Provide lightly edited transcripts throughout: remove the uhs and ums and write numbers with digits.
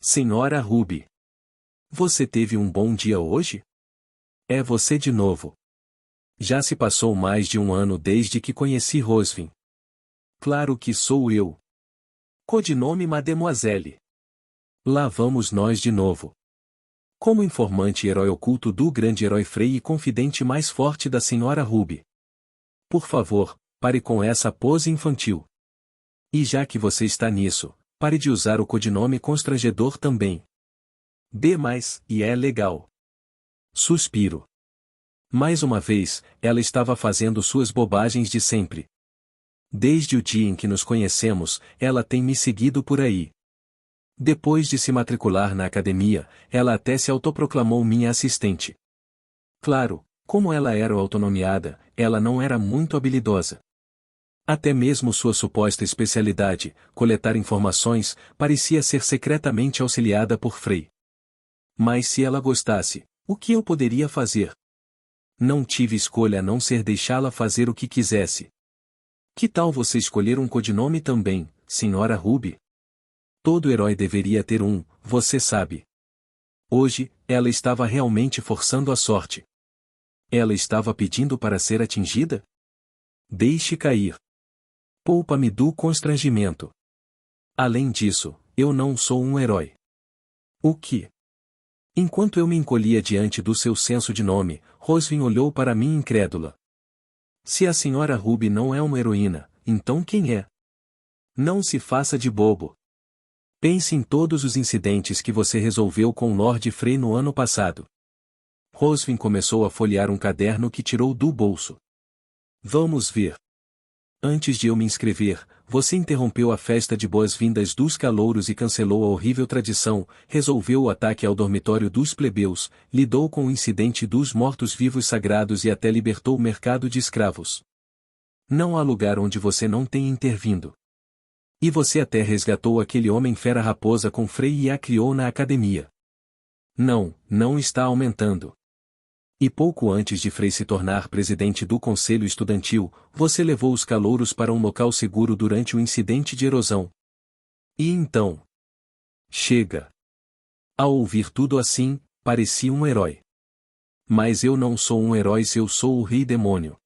Senhora Ruby. Você teve um bom dia hoje? É você de novo. Já se passou mais de um ano desde que conheci Rosvin. Claro que sou eu. Codinome Mademoiselle. Lá vamos nós de novo. Como informante e herói oculto do grande herói Frey e confidente mais forte da Senhora Ruby. Por favor, pare com essa pose infantil. E já que você está nisso, pare de usar o codinome constrangedor também. E é legal. Suspiro. Mais uma vez, ela estava fazendo suas bobagens de sempre. Desde o dia em que nos conhecemos, ela tem me seguido por aí. Depois de se matricular na academia, ela até se autoproclamou minha assistente. Claro, como ela era autonomiada, ela não era muito habilidosa. Até mesmo sua suposta especialidade, coletar informações, parecia ser secretamente auxiliada por Frey. Mas se ela gostasse, o que eu poderia fazer? Não tive escolha a não ser deixá-la fazer o que quisesse. Que tal você escolher um codinome também, Senhora Ruby? Todo herói deveria ter um, você sabe. Hoje, ela estava realmente forçando a sorte. Ela estava pedindo para ser atingida? Deixe cair. Poupa-me do constrangimento. Além disso, eu não sou um herói. O que? Enquanto eu me encolhia diante do seu senso de nome, Rosvin olhou para mim incrédula. Se a Senhora Ruby não é uma heroína, então quem é? Não se faça de bobo. Pense em todos os incidentes que você resolveu com Lord Frey no ano passado. Rosvin começou a folhear um caderno que tirou do bolso. Vamos ver. Antes de eu me inscrever, você interrompeu a festa de boas-vindas dos calouros e cancelou a horrível tradição, resolveu o ataque ao dormitório dos plebeus, lidou com o incidente dos mortos-vivos sagrados e até libertou o mercado de escravos. Não há lugar onde você não tenha intervindo. E você até resgatou aquele homem fera-raposa com Frey e a criou na academia. Não está aumentando. E pouco antes de Frey se tornar presidente do conselho estudantil, você levou os calouros para um local seguro durante o incidente de erosão. E então? Chega. Ao ouvir tudo assim, parecia um herói. Mas eu não sou um herói se eu sou o Rei Demônio.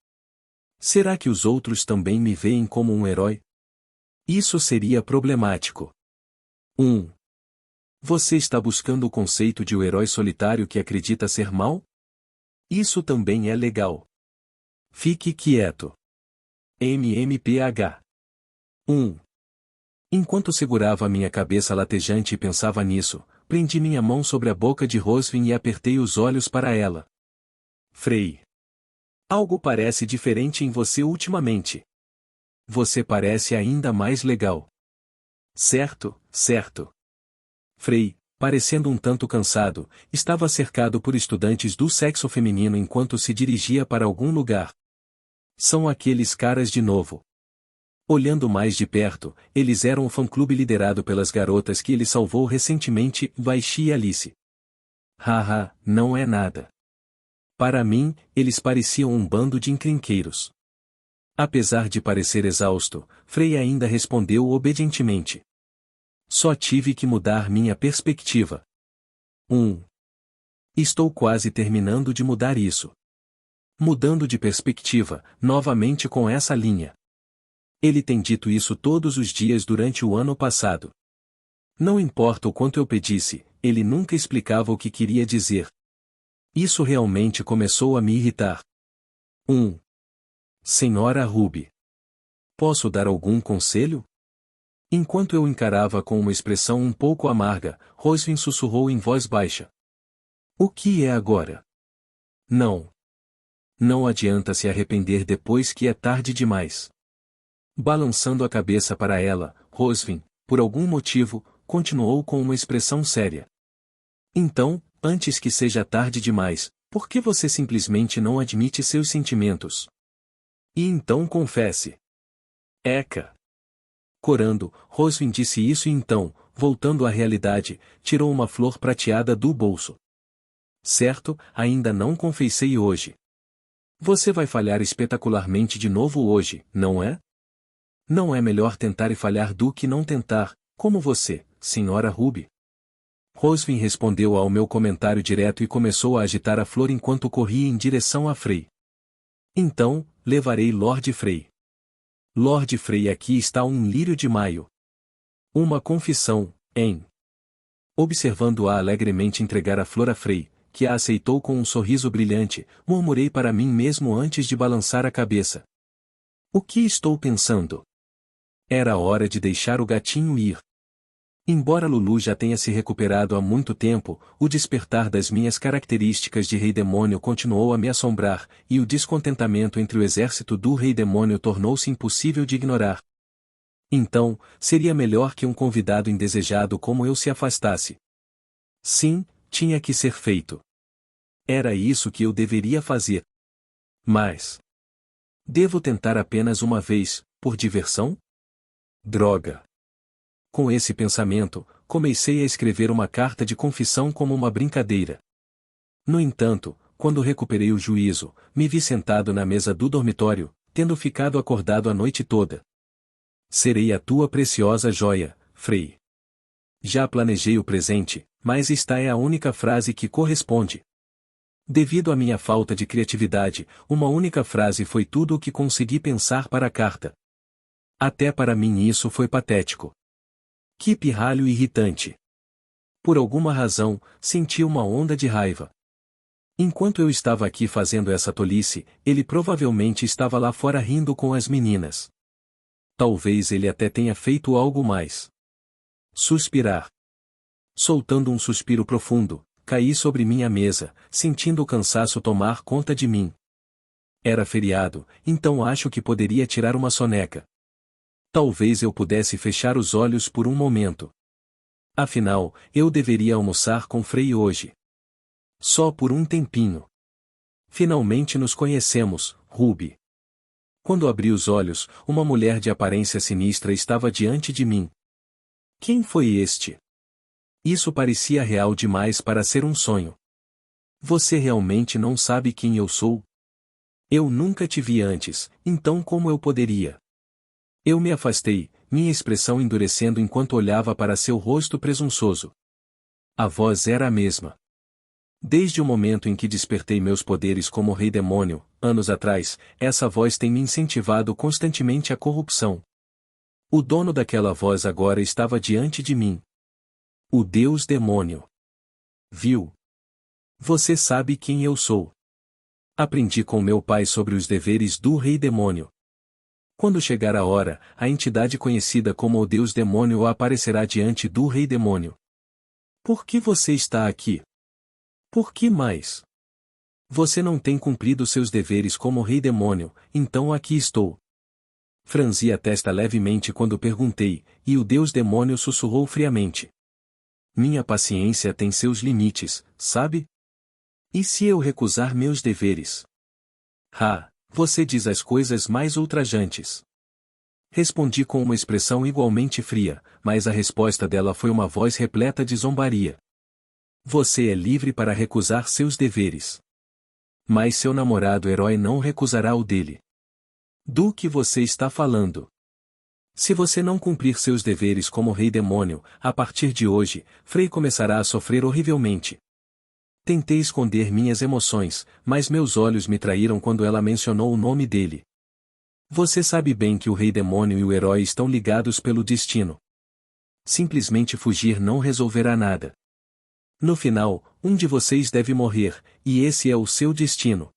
Será que os outros também me veem como um herói? Isso seria problemático. 1. Você está buscando o conceito de o herói solitário que acredita ser mau? Isso também é legal. Fique quieto. MMPH. 1. Enquanto segurava minha cabeça latejante e pensava nisso, prendi minha mão sobre a boca de Rosvin e apertei os olhos para ela. Frey. Algo parece diferente em você ultimamente. Você parece ainda mais legal. Certo. Frey, parecendo um tanto cansado, estava cercado por estudantes do sexo feminino enquanto se dirigia para algum lugar. São aqueles caras de novo. Olhando mais de perto, eles eram o fã-clube liderado pelas garotas que ele salvou recentemente, Vaishi e Alice. Haha, não é nada. Para mim, eles pareciam um bando de encrenqueiros. Apesar de parecer exausto, Frey ainda respondeu obedientemente. Só tive que mudar minha perspectiva. 1. Estou quase terminando de mudar isso. Mudando de perspectiva, novamente com essa linha. Ele tem dito isso todos os dias durante o ano passado. Não importa o quanto eu pedisse, ele nunca explicava o que queria dizer. Isso realmente começou a me irritar. 1. Senhora Ruby. Posso dar algum conselho? Enquanto eu encarava com uma expressão um pouco amarga, Rosvin sussurrou em voz baixa. O que é agora? Não. Não adianta se arrepender depois que é tarde demais. Balançando a cabeça para ela, Rosvin, por algum motivo, continuou com uma expressão séria. Então, antes que seja tarde demais, por que você simplesmente não admite seus sentimentos? E então confesse. Eca. Corando, Rosvin disse isso e então, voltando à realidade, tirou uma flor prateada do bolso. Certo, ainda não confessei hoje. Você vai falhar espetacularmente de novo hoje, não é? Não é melhor tentar e falhar do que não tentar, como você, Senhora Ruby? Rosvin respondeu ao meu comentário direto e começou a agitar a flor enquanto corria em direção a Frey. Então, levarei Lord Frey. Lord Frey, aqui está um lírio de maio. Uma confissão, hein? Observando-a alegremente entregar a flor a Frey, que a aceitou com um sorriso brilhante, murmurei para mim mesmo antes de balançar a cabeça. O que estou pensando? Era hora de deixar o gatinho ir. Embora Lulu já tenha se recuperado há muito tempo, o despertar das minhas características de Rei Demônio continuou a me assombrar, e o descontentamento entre o exército do Rei Demônio tornou-se impossível de ignorar. Então, seria melhor que um convidado indesejado como eu se afastasse. Sim, tinha que ser feito. Era isso que eu deveria fazer. Mas... devo tentar apenas uma vez, por diversão? Droga! Com esse pensamento, comecei a escrever uma carta de confissão como uma brincadeira. No entanto, quando recuperei o juízo, me vi sentado na mesa do dormitório, tendo ficado acordado a noite toda. Serei a tua preciosa joia, Frey. Já planejei o presente, mas esta é a única frase que corresponde. Devido à minha falta de criatividade, uma única frase foi tudo o que consegui pensar para a carta. Até para mim isso foi patético. Que pirralho irritante. Por alguma razão, senti uma onda de raiva. Enquanto eu estava aqui fazendo essa tolice, ele provavelmente estava lá fora rindo com as meninas. Talvez ele até tenha feito algo mais. Suspirar. Soltando um suspiro profundo, caí sobre minha mesa, sentindo o cansaço tomar conta de mim. Era feriado, então acho que poderia tirar uma soneca. Talvez eu pudesse fechar os olhos por um momento. Afinal, eu deveria almoçar com Frey hoje. Só por um tempinho. Finalmente nos conhecemos, Ruby. Quando abri os olhos, uma mulher de aparência sinistra estava diante de mim. Quem foi este? Isso parecia real demais para ser um sonho. Você realmente não sabe quem eu sou? Eu nunca te vi antes, então como eu poderia? Eu me afastei, minha expressão endurecendo enquanto olhava para seu rosto presunçoso. A voz era a mesma. Desde o momento em que despertei meus poderes como Rei Demônio, anos atrás, essa voz tem me incentivado constantemente à corrupção. O dono daquela voz agora estava diante de mim. O Deus Demônio. Viu? Você sabe quem eu sou. Aprendi com meu pai sobre os deveres do Rei Demônio. Quando chegar a hora, a entidade conhecida como o Deus Demônio aparecerá diante do Rei Demônio. Por que você está aqui? Por que mais? Você não tem cumprido seus deveres como Rei Demônio, então aqui estou. Franzi a testa levemente quando perguntei, e o Deus Demônio sussurrou friamente. Minha paciência tem seus limites, sabe? E se eu recusar meus deveres? Você diz as coisas mais ultrajantes. Respondi com uma expressão igualmente fria, mas a resposta dela foi uma voz repleta de zombaria. Você é livre para recusar seus deveres. Mas seu namorado herói não recusará o dele. Do que você está falando? Se você não cumprir seus deveres como Rei Demônio, a partir de hoje, Frey começará a sofrer horrivelmente. Tentei esconder minhas emoções, mas meus olhos me traíram quando ela mencionou o nome dele. Você sabe bem que o Rei Demônio e o herói estão ligados pelo destino. Simplesmente fugir não resolverá nada. No final, um de vocês deve morrer, e esse é o seu destino.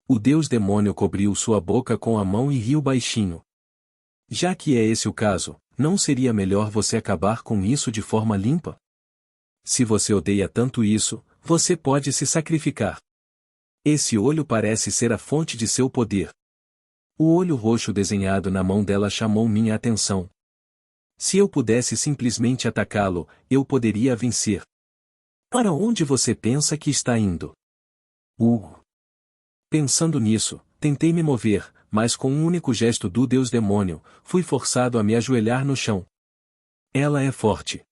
O Deus Demônio cobriu sua boca com a mão e riu baixinho. Já que é esse o caso, não seria melhor você acabar com isso de forma limpa? Se você odeia tanto isso, você pode se sacrificar. Esse olho parece ser a fonte de seu poder. O olho roxo desenhado na mão dela chamou minha atenção. Se eu pudesse simplesmente atacá-lo, eu poderia vencer. Para onde você pensa que está indo? Pensando nisso, tentei me mover, mas com um único gesto do Deus Demônio, fui forçado a me ajoelhar no chão. Ela é forte.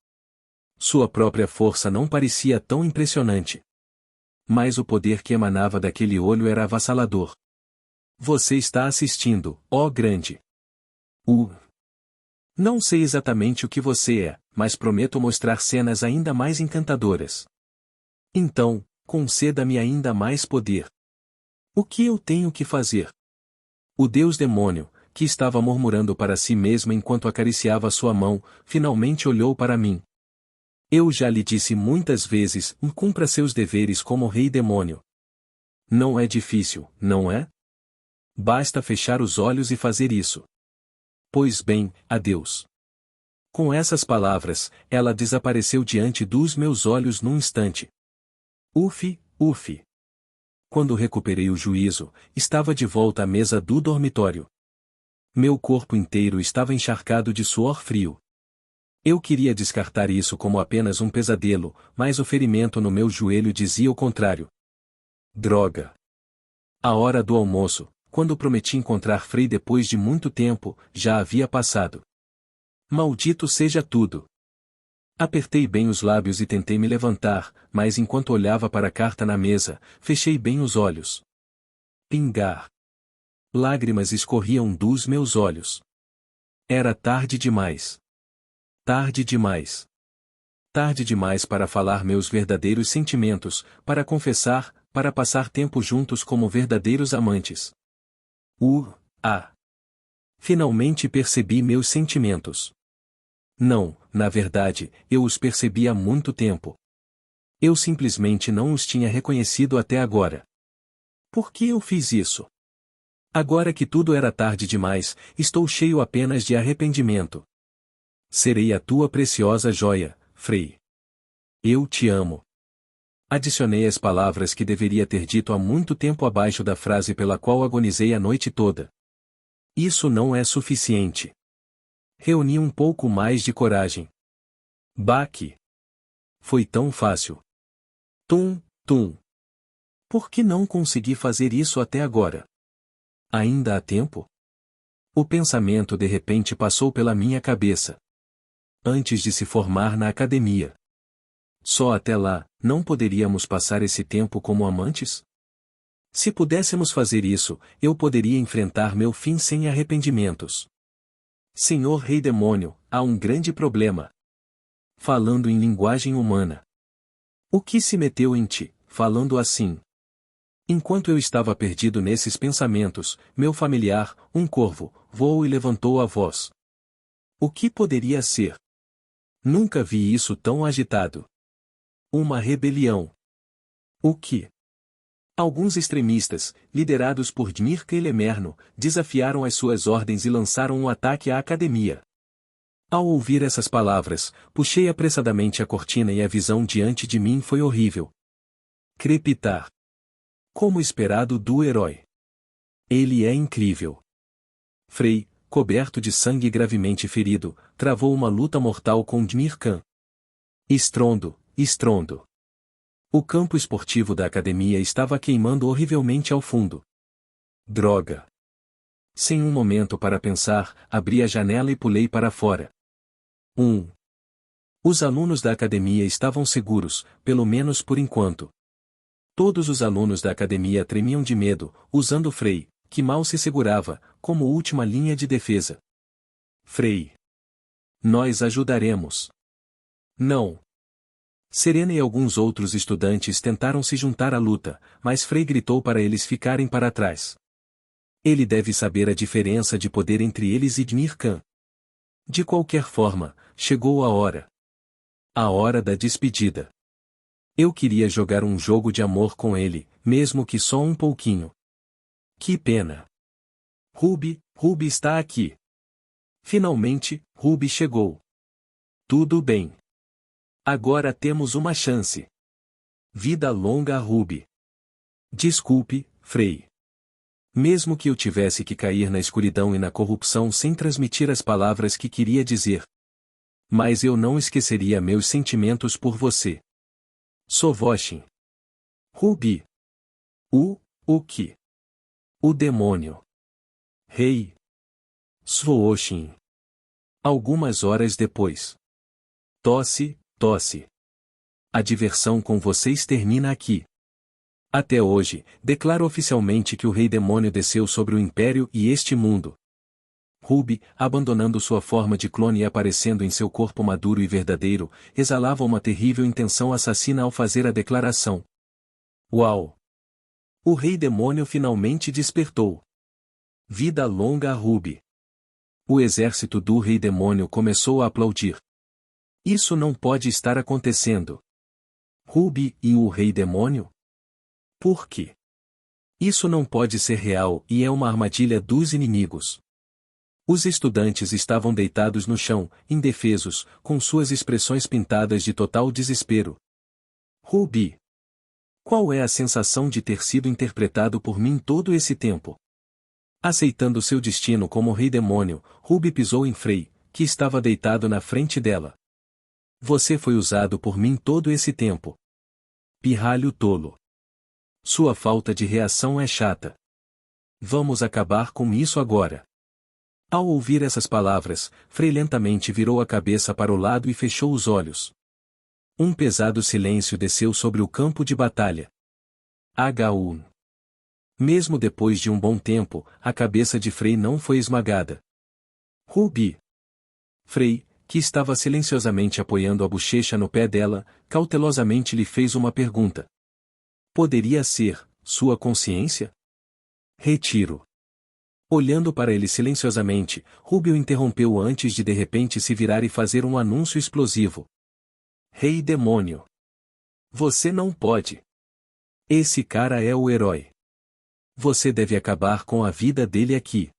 Sua própria força não parecia tão impressionante. Mas o poder que emanava daquele olho era avassalador. Você está assistindo, ó grande. Não sei exatamente o que você é, mas prometo mostrar cenas ainda mais encantadoras. Então, conceda-me ainda mais poder. O que eu tenho que fazer? O Deus demônio, que estava murmurando para si mesmo enquanto acariciava sua mão, finalmente olhou para mim. Eu já lhe disse muitas vezes, cumpra seus deveres como rei demônio. Não é difícil, não é? Basta fechar os olhos e fazer isso. Pois bem, adeus. Com essas palavras, ela desapareceu diante dos meus olhos num instante. Uf, uf. Quando recuperei o juízo, estava de volta à mesa do dormitório. Meu corpo inteiro estava encharcado de suor frio. Eu queria descartar isso como apenas um pesadelo, mas o ferimento no meu joelho dizia o contrário. Droga! A hora do almoço, quando prometi encontrar Frei depois de muito tempo, já havia passado. Maldito seja tudo! Apertei bem os lábios e tentei me levantar, mas enquanto olhava para a carta na mesa, fechei bem os olhos. Pingar. Lágrimas escorriam dos meus olhos. Era tarde demais. Tarde demais. Tarde demais para falar meus verdadeiros sentimentos, para confessar, para passar tempo juntos como verdadeiros amantes. Finalmente percebi meus sentimentos. Não, na verdade, eu os percebi há muito tempo. Eu simplesmente não os tinha reconhecido até agora. Por que eu fiz isso? Agora que tudo era tarde demais, estou cheio apenas de arrependimento. Serei a tua preciosa joia, Frei. Eu te amo. Adicionei as palavras que deveria ter dito há muito tempo abaixo da frase pela qual agonizei a noite toda. Isso não é suficiente. Reuni um pouco mais de coragem. Baque. Foi tão fácil. Tum, tum. Por que não consegui fazer isso até agora? Ainda há tempo? O pensamento de repente passou pela minha cabeça. Antes de se formar na academia. Só até lá, não poderíamos passar esse tempo como amantes? Se pudéssemos fazer isso, eu poderia enfrentar meu fim sem arrependimentos. Senhor Rei Demônio, há um grande problema. Falando em linguagem humana. O que se meteu em ti, falando assim? Enquanto eu estava perdido nesses pensamentos, meu familiar, um corvo, voou e levantou a voz. O que poderia ser? Nunca vi isso tão agitado. Uma rebelião. O que? Alguns extremistas, liderados por Dmirka Elemerno, desafiaram as suas ordens e lançaram um ataque à academia. Ao ouvir essas palavras, puxei apressadamente a cortina e a visão diante de mim foi horrível. Crepitar. Como esperado do herói. Ele é incrível. Frei, coberto de sangue e gravemente ferido, travou uma luta mortal com Dmirkan. Estrondo, estrondo. O campo esportivo da academia estava queimando horrivelmente ao fundo. Droga! Sem um momento para pensar, abri a janela e pulei para fora. Os alunos da academia estavam seguros, pelo menos por enquanto. Todos os alunos da academia tremiam de medo, usando Frei, que mal se segurava, como última linha de defesa. Frei. Nós ajudaremos. Não. Serena e alguns outros estudantes tentaram se juntar à luta, mas Frei gritou para eles ficarem para trás. Ele deve saber a diferença de poder entre eles e Dmirkan. De qualquer forma, chegou a hora. A hora da despedida. Eu queria jogar um jogo de amor com ele, mesmo que só um pouquinho. Que pena. Ruby está aqui. Finalmente, Ruby chegou. Tudo bem. Agora temos uma chance. Vida longa a Ruby. Desculpe, Frei. Mesmo que eu tivesse que cair na escuridão e na corrupção sem transmitir as palavras que queria dizer. Mas eu não esqueceria meus sentimentos por você. Sovoshin. Ruby. O que? O demônio. Rei. Svooshin. Algumas horas depois. Tosse. A diversão com vocês termina aqui. Até hoje, declaro oficialmente que o Rei Demônio desceu sobre o Império e este mundo. Ruby, abandonando sua forma de clone e aparecendo em seu corpo maduro e verdadeiro, exalava uma terrível intenção assassina ao fazer a declaração. Uau! O Rei Demônio finalmente despertou. Vida longa a Ruby. O exército do Rei Demônio começou a aplaudir. Isso não pode estar acontecendo. Ruby e o Rei Demônio? Por quê? Isso não pode ser real e é uma armadilha dos inimigos. Os estudantes estavam deitados no chão, indefesos, com suas expressões pintadas de total desespero. Ruby. Qual é a sensação de ter sido interpretado por mim todo esse tempo? Aceitando seu destino como Rei Demônio, Ruby pisou em Frey, que estava deitado na frente dela. Você foi usado por mim todo esse tempo. Pirralho tolo. Sua falta de reação é chata. Vamos acabar com isso agora. Ao ouvir essas palavras, Frey lentamente virou a cabeça para o lado e fechou os olhos. Um pesado silêncio desceu sobre o campo de batalha. H1. Mesmo depois de um bom tempo, a cabeça de Frey não foi esmagada. Ruby. Frey, que estava silenciosamente apoiando a bochecha no pé dela, cautelosamente lhe fez uma pergunta. Poderia ser, sua consciência? Retiro. Olhando para ele silenciosamente, Ruby o interrompeu antes de repente se virar e fazer um anúncio explosivo. Rei Demônio. Você não pode. Esse cara é o herói. Você deve acabar com a vida dele aqui.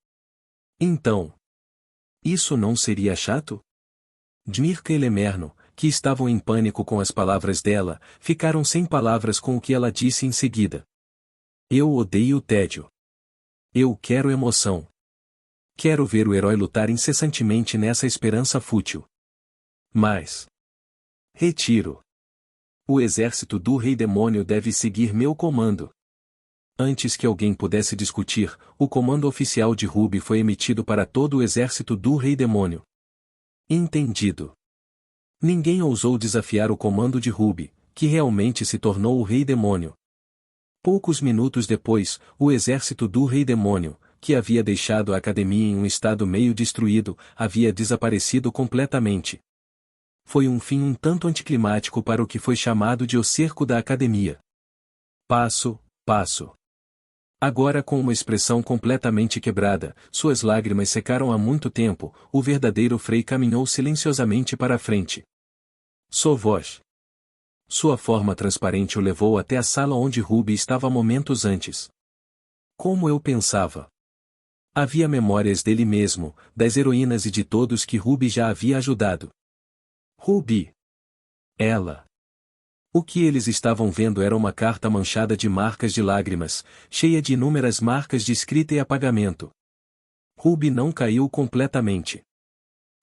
Então. Isso não seria chato? Dmirka e Lemerno, que estavam em pânico com as palavras dela, ficaram sem palavras com o que ela disse em seguida. Eu odeio o tédio. Eu quero emoção. Quero ver o herói lutar incessantemente nessa esperança fútil. Mas. Retiro. O exército do Rei Demônio deve seguir meu comando. Antes que alguém pudesse discutir, o comando oficial de Ruby foi emitido para todo o exército do Rei Demônio. Entendido. Ninguém ousou desafiar o comando de Ruby, que realmente se tornou o Rei Demônio. Poucos minutos depois, o exército do Rei Demônio, que havia deixado a academia em um estado meio destruído, havia desaparecido completamente. Foi um fim um tanto anticlimático para o que foi chamado de o cerco da academia. Passo, passo. Agora com uma expressão completamente quebrada, suas lágrimas secaram há muito tempo, o verdadeiro Frey caminhou silenciosamente para a frente. Sovosh. Sua forma transparente o levou até a sala onde Ruby estava momentos antes. Como eu pensava. Havia memórias dele mesmo, das heroínas e de todos que Ruby já havia ajudado. Ruby. Ela. O que eles estavam vendo era uma carta manchada de marcas de lágrimas, cheia de inúmeras marcas de escrita e apagamento. Ruby não caiu completamente.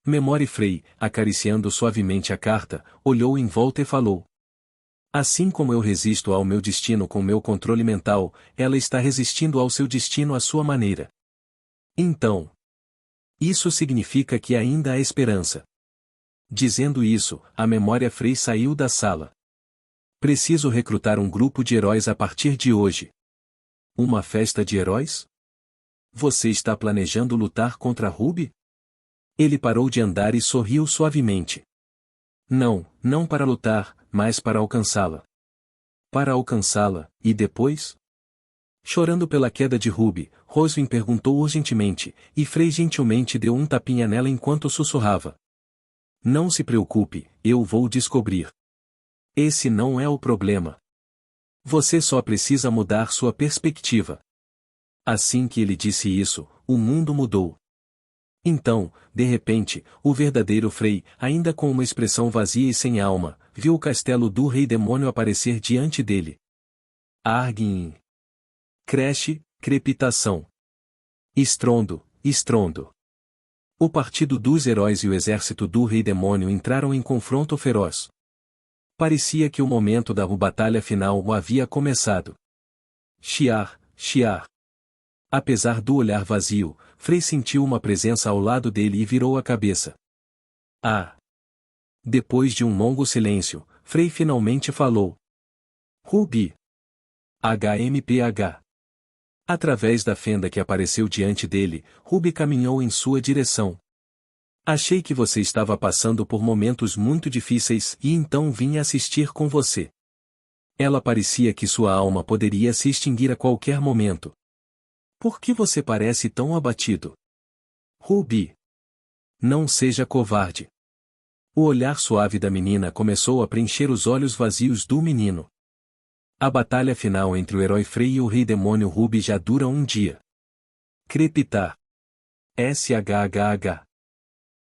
Memory Frey, acariciando suavemente a carta, olhou em volta e falou. Assim como eu resisto ao meu destino com meu controle mental, ela está resistindo ao seu destino à sua maneira. Então. Isso significa que ainda há esperança. Dizendo isso, a memória Frey saiu da sala. Preciso recrutar um grupo de heróis a partir de hoje. Uma festa de heróis? Você está planejando lutar contra Ruby? Ele parou de andar e sorriu suavemente. Não, não para lutar, mas para alcançá-la. Para alcançá-la, e depois? Chorando pela queda de Ruby, Roswin perguntou urgentemente, e Frey gentilmente deu um tapinha nela enquanto sussurrava. Não se preocupe, eu vou descobrir. Esse não é o problema. Você só precisa mudar sua perspectiva. Assim que ele disse isso, o mundo mudou. Então, de repente, o verdadeiro Frey, ainda com uma expressão vazia e sem alma, viu o castelo do Rei Demônio aparecer diante dele. Argin. Creche, crepitação. Estrondo, estrondo. O partido dos heróis e o exército do Rei Demônio entraram em confronto feroz. Parecia que o momento da batalha final havia começado. Chiar, chiar. Apesar do olhar vazio, Frey sentiu uma presença ao lado dele e virou a cabeça. Ah! Depois de um longo silêncio, Frey finalmente falou. Ruby. HMPH. Através da fenda que apareceu diante dele, Ruby caminhou em sua direção. Achei que você estava passando por momentos muito difíceis e então vim assistir com você. Ela parecia que sua alma poderia se extinguir a qualquer momento. Por que você parece tão abatido? Ruby. Não seja covarde. O olhar suave da menina começou a preencher os olhos vazios do menino. A batalha final entre o herói Frey e o rei demônio Ruby já dura um dia. Crepitar. SHHH.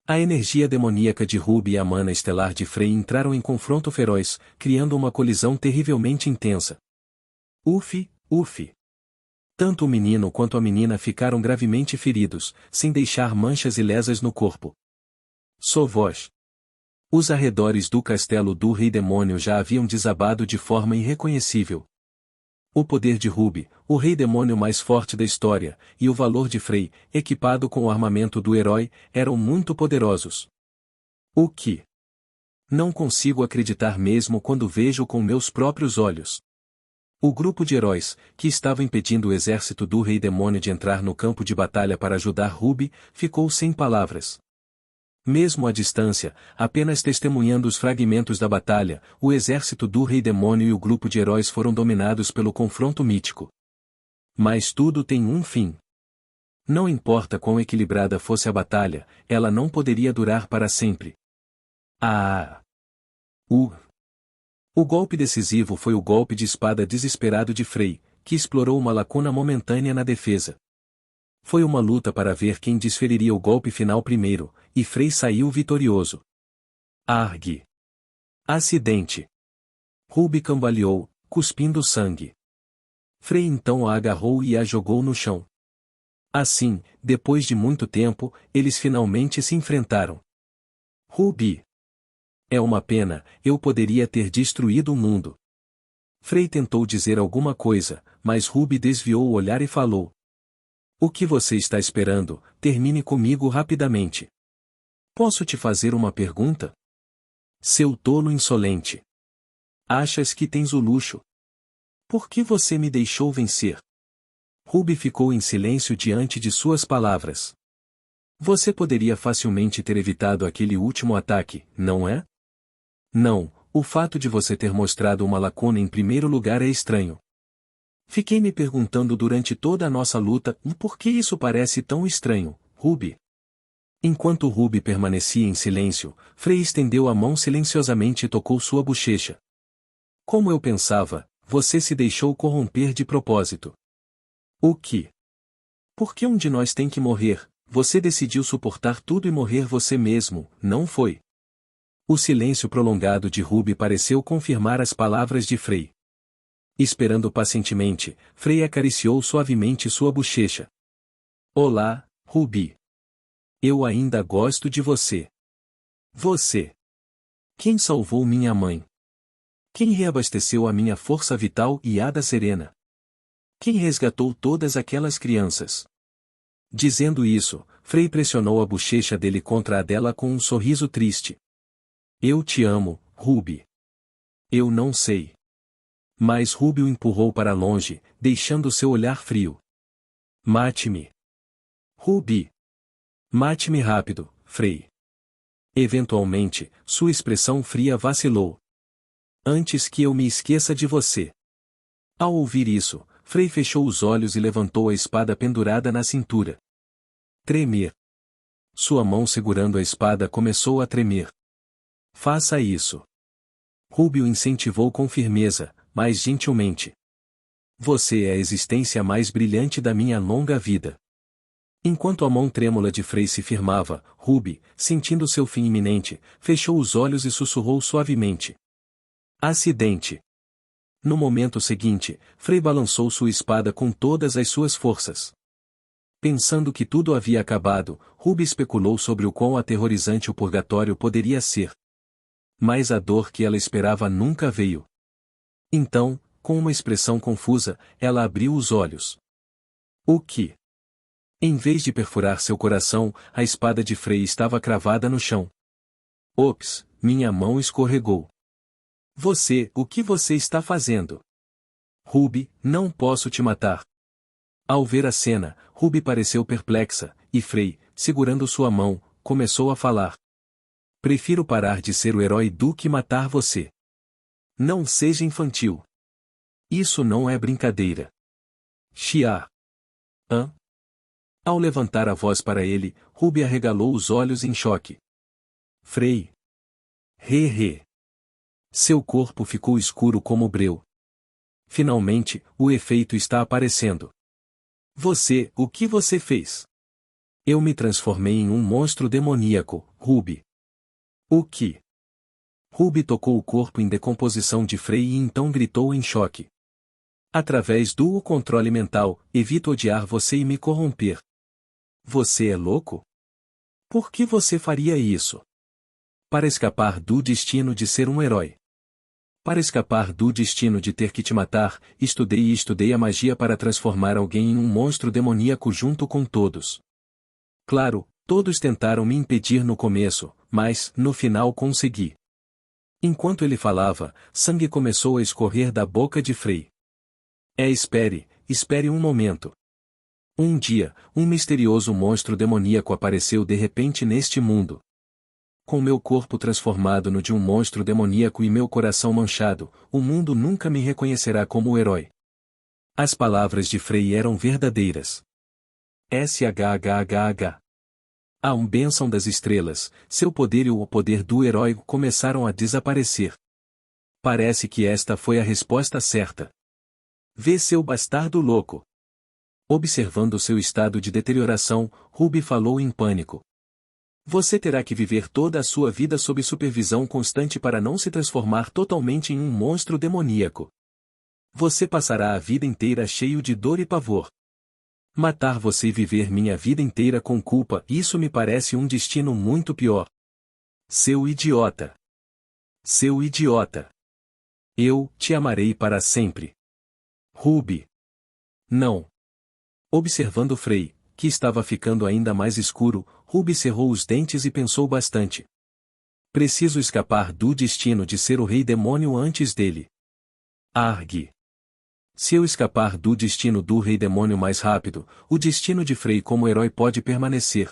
A energia demoníaca de Ruby e a mana estelar de Frey entraram em confronto feroz, criando uma colisão terrivelmente intensa. Uf, uf. Tanto o menino quanto a menina ficaram gravemente feridos, sem deixar manchas e lesas no corpo. Sovoz. Os arredores do castelo do Rei Demônio já haviam desabado de forma irreconhecível. O poder de Ruby, o Rei Demônio mais forte da história, e o valor de Frey, equipado com o armamento do herói, eram muito poderosos. O que? Não consigo acreditar mesmo quando vejo com meus próprios olhos. O grupo de heróis, que estava impedindo o exército do Rei Demônio de entrar no campo de batalha para ajudar Ruby, ficou sem palavras. Mesmo à distância, apenas testemunhando os fragmentos da batalha, o exército do Rei Demônio e o grupo de heróis foram dominados pelo confronto mítico. Mas tudo tem um fim. Não importa quão equilibrada fosse a batalha, ela não poderia durar para sempre. Ah! O golpe decisivo foi o golpe de espada desesperado de Frey, que explorou uma lacuna momentânea na defesa. Foi uma luta para ver quem desferiria o golpe final primeiro, e Frey saiu vitorioso. Arg! Acidente! Ruby cambaleou, cuspindo sangue. Frey então a agarrou e a jogou no chão. Assim, depois de muito tempo, eles finalmente se enfrentaram. Ruby! É uma pena, eu poderia ter destruído o mundo. Frey tentou dizer alguma coisa, mas Ruby desviou o olhar e falou. O que você está esperando? Termine comigo rapidamente. Posso te fazer uma pergunta? Seu tolo insolente. Achas que tens o luxo? Por que você me deixou vencer? Ruby ficou em silêncio diante de suas palavras. Você poderia facilmente ter evitado aquele último ataque, não é? Não, o fato de você ter mostrado uma lacuna em primeiro lugar é estranho. Fiquei me perguntando durante toda a nossa luta por que isso parece tão estranho, Ruby. Enquanto Ruby permanecia em silêncio, Frey estendeu a mão silenciosamente e tocou sua bochecha. Como eu pensava, você se deixou corromper de propósito. O que? Por que um de nós tem que morrer? Você decidiu suportar tudo e morrer você mesmo, não foi? O silêncio prolongado de Ruby pareceu confirmar as palavras de Frey. Esperando pacientemente, Frey acariciou suavemente sua bochecha. Olá, Ruby. Eu ainda gosto de você. Você. Quem salvou minha mãe? Quem reabasteceu a minha força vital e a da Serena? Quem resgatou todas aquelas crianças? Dizendo isso, Frey pressionou a bochecha dele contra a dela com um sorriso triste. Eu te amo, Ruby. Eu não sei. Mas Ruby o empurrou para longe, deixando seu olhar frio. Mate-me. Ruby. Mate-me rápido, Frey. Eventualmente, sua expressão fria vacilou. Antes que eu me esqueça de você. Ao ouvir isso, Frey fechou os olhos e levantou a espada pendurada na cintura. Tremer. Sua mão segurando a espada começou a tremer. Faça isso. Ruby o incentivou com firmeza, mas gentilmente. Você é a existência mais brilhante da minha longa vida. Enquanto a mão trêmula de Frey se firmava, Ruby, sentindo seu fim iminente, fechou os olhos e sussurrou suavemente. Acidente. No momento seguinte, Frey balançou sua espada com todas as suas forças. Pensando que tudo havia acabado, Ruby especulou sobre o quão aterrorizante o purgatório poderia ser. Mas a dor que ela esperava nunca veio. Então, com uma expressão confusa, ela abriu os olhos. O que? Em vez de perfurar seu coração, a espada de Frey estava cravada no chão. Ops, minha mão escorregou. O que você está fazendo? Ruby, não posso te matar. Ao ver a cena, Ruby pareceu perplexa, e Frey, segurando sua mão, começou a falar. Prefiro parar de ser o herói do que matar você. Não seja infantil. Isso não é brincadeira. Xia. Hã? Ao levantar a voz para ele, Ruby arregalou os olhos em choque. Frey. He. Seu corpo ficou escuro como breu. Finalmente, o efeito está aparecendo. O que você fez? Eu me transformei em um monstro demoníaco, Ruby. O que? Ruby tocou o corpo em decomposição de Frey e então gritou em choque. Através do controle mental, evito odiar você e me corromper. Você é louco? Por que você faria isso? Para escapar do destino de ser um herói. Para escapar do destino de ter que te matar, estudei a magia para transformar alguém em um monstro demoníaco junto com todos. Claro, todos tentaram me impedir no começo, mas, no final consegui. Enquanto ele falava, sangue começou a escorrer da boca de Frey. Espere um momento. Um dia, um misterioso monstro demoníaco apareceu de repente neste mundo. Com meu corpo transformado no de um monstro demoníaco e meu coração manchado, o mundo nunca me reconhecerá como o herói. As palavras de Frey eram verdadeiras. SHHH. A bênção das estrelas, seu poder e o poder do herói começaram a desaparecer. Parece que esta foi a resposta certa. Vê seu bastardo louco. Observando seu estado de deterioração, Ruby falou em pânico. Você terá que viver toda a sua vida sob supervisão constante para não se transformar totalmente em um monstro demoníaco. Você passará a vida inteira cheio de dor e pavor. Matar você e viver minha vida inteira com culpa, isso me parece um destino muito pior. Seu idiota. Seu idiota. Eu te amarei para sempre. Ruby. Não. Observando Frey, que estava ficando ainda mais escuro, Ruby cerrou os dentes e pensou bastante. Preciso escapar do destino de ser o rei demônio antes dele. Argue. Se eu escapar do destino do rei demônio mais rápido, o destino de Frey como herói pode permanecer.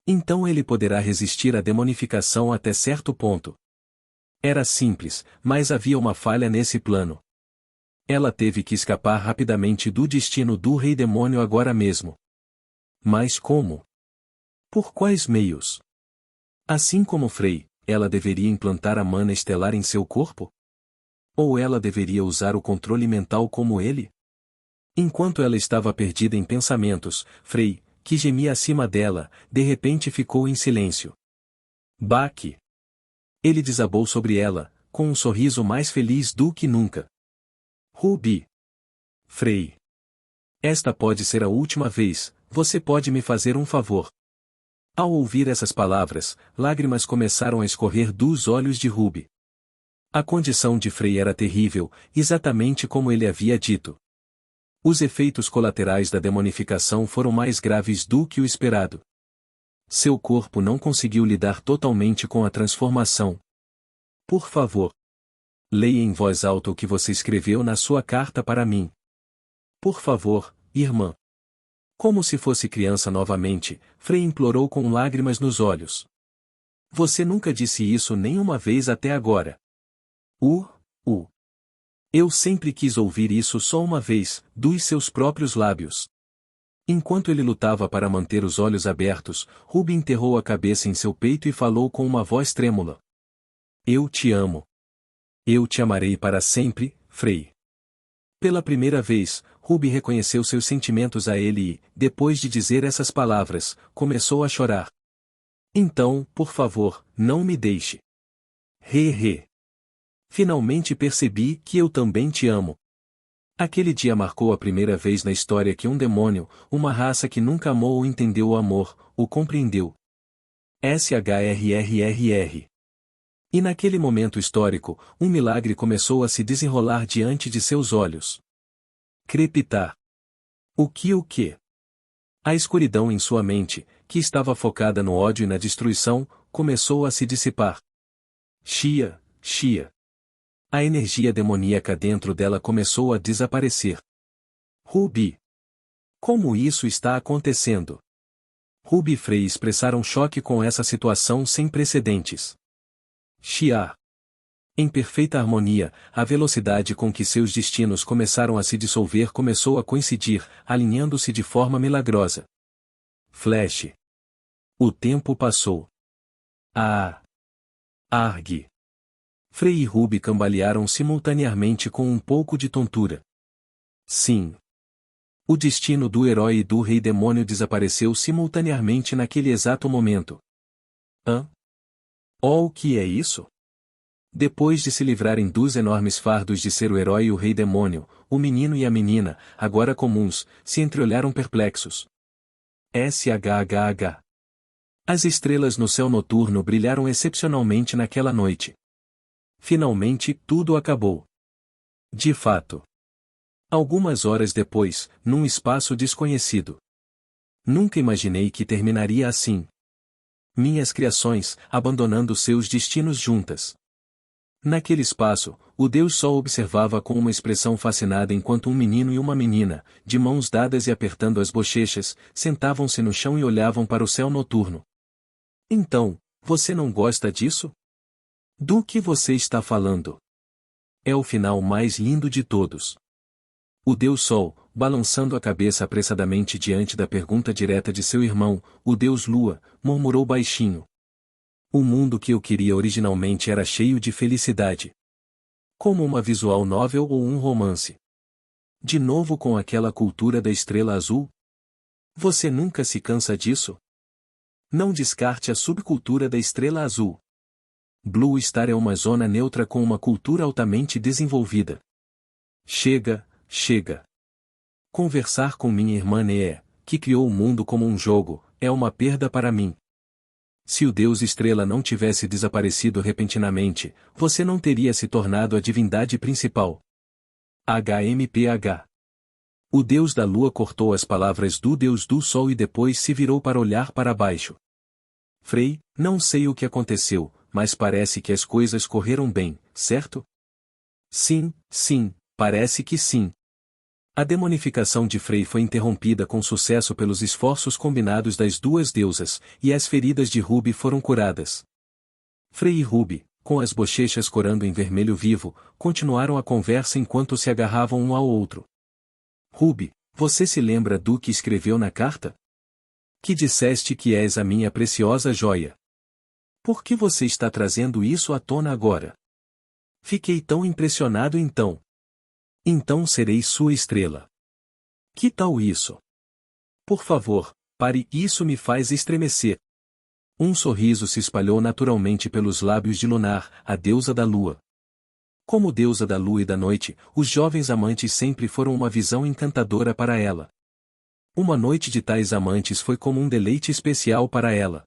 Então ele poderá resistir à demonificação até certo ponto. Era simples, mas havia uma falha nesse plano. Ela teve que escapar rapidamente do destino do rei demônio agora mesmo. Mas como? Por quais meios? Assim como Frey, ela deveria implantar a mana estelar em seu corpo? Ou ela deveria usar o controle mental como ele? Enquanto ela estava perdida em pensamentos, Frey, que gemia acima dela, de repente ficou em silêncio. Baque! Ele desabou sobre ela, com um sorriso mais feliz do que nunca. Ruby! Frey! Esta pode ser a última vez, você pode me fazer um favor. Ao ouvir essas palavras, lágrimas começaram a escorrer dos olhos de Ruby. A condição de Frey era terrível, exatamente como ele havia dito. Os efeitos colaterais da demonificação foram mais graves do que o esperado. Seu corpo não conseguiu lidar totalmente com a transformação. Por favor. Leia em voz alta o que você escreveu na sua carta para mim. Por favor, irmã. Como se fosse criança novamente, Frey implorou com lágrimas nos olhos. Você nunca disse isso nenhuma vez até agora. Eu sempre quis ouvir isso só uma vez, dos seus próprios lábios. Enquanto ele lutava para manter os olhos abertos, Ruby enterrou a cabeça em seu peito e falou com uma voz trêmula. Eu te amo. Eu te amarei para sempre, Frey. Pela primeira vez, Ruby reconheceu seus sentimentos a ele e, depois de dizer essas palavras, começou a chorar. Então, por favor, não me deixe. He. Finalmente percebi que eu também te amo. Aquele dia marcou a primeira vez na história que um demônio, uma raça que nunca amou ou entendeu o amor, o compreendeu. SHRRR. E naquele momento histórico, um milagre começou a se desenrolar diante de seus olhos. Crepitar. O que? A escuridão em sua mente, que estava focada no ódio e na destruição, começou a se dissipar. Xia. A energia demoníaca dentro dela começou a desaparecer. Ruby. Como isso está acontecendo? Ruby e Frey expressaram choque com essa situação sem precedentes. Xia. Em perfeita harmonia, a velocidade com que seus destinos começaram a se dissolver começou a coincidir, alinhando-se de forma milagrosa. Flash. O tempo passou. Ah! Arg! Frey e Ruby cambalearam simultaneamente com um pouco de tontura. Sim. O destino do herói e do rei demônio desapareceu simultaneamente naquele exato momento. Hã? Oh, o que é isso? Depois de se livrarem dos enormes fardos de ser o herói e o rei demônio, o menino e a menina, agora comuns, se entreolharam perplexos. SHHH. As estrelas no céu noturno brilharam excepcionalmente naquela noite. Finalmente, tudo acabou. De fato. Algumas horas depois, num espaço desconhecido. Nunca imaginei que terminaria assim. Minhas criações, abandonando seus destinos juntas. Naquele espaço, o Deus Sol observava com uma expressão fascinada enquanto um menino e uma menina, de mãos dadas e apertando as bochechas, sentavam-se no chão e olhavam para o céu noturno. Então, você não gosta disso? Do que você está falando? É o final mais lindo de todos. O Deus Sol, balançando a cabeça apressadamente diante da pergunta direta de seu irmão, o Deus Lua, murmurou baixinho. O mundo que eu queria originalmente era cheio de felicidade. Como uma visual novel ou um romance. De novo com aquela cultura da estrela azul? Você nunca se cansa disso? Não descarte a subcultura da estrela azul. Blue Star é uma zona neutra com uma cultura altamente desenvolvida. Chega. Chega. Conversar com minha irmã Nea, que criou o mundo como um jogo, é uma perda para mim. Se o Deus Estrela não tivesse desaparecido repentinamente, você não teria se tornado a divindade principal. HMPH. O Deus da Lua cortou as palavras do Deus do Sol e depois se virou para olhar para baixo. Frey, não sei o que aconteceu, mas parece que as coisas correram bem, certo? Sim, parece que sim. A demonificação de Frey foi interrompida com sucesso pelos esforços combinados das duas deusas, e as feridas de Ruby foram curadas. Frey e Ruby, com as bochechas corando em vermelho vivo, continuaram a conversa enquanto se agarravam um ao outro. Ruby, você se lembra do que escreveu na carta? Que disseste que és a minha preciosa joia. Por que você está trazendo isso à tona agora? Fiquei tão impressionado então. Então serei sua estrela. Que tal isso? Por favor, pare, isso me faz estremecer. Um sorriso se espalhou naturalmente pelos lábios de Lunar, a deusa da lua. Como deusa da lua e da noite, os jovens amantes sempre foram uma visão encantadora para ela. Uma noite de tais amantes foi como um deleite especial para ela.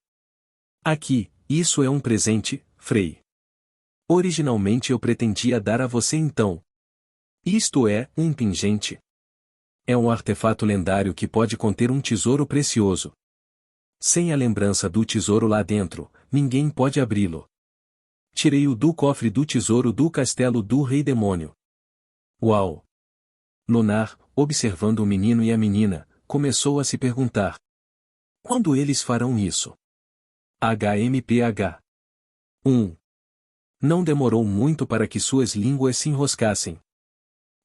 Aqui, isso é um presente, Frey. Originalmente eu pretendia dar a você então. Isto é, um pingente. É um artefato lendário que pode conter um tesouro precioso. Sem a lembrança do tesouro lá dentro, ninguém pode abri-lo. Tirei-o do cofre do tesouro do castelo do Rei Demônio. Uau! Lunar, observando o menino e a menina, começou a se perguntar. Quando eles farão isso? HMPH. 1. Não demorou muito para que suas línguas se enroscassem.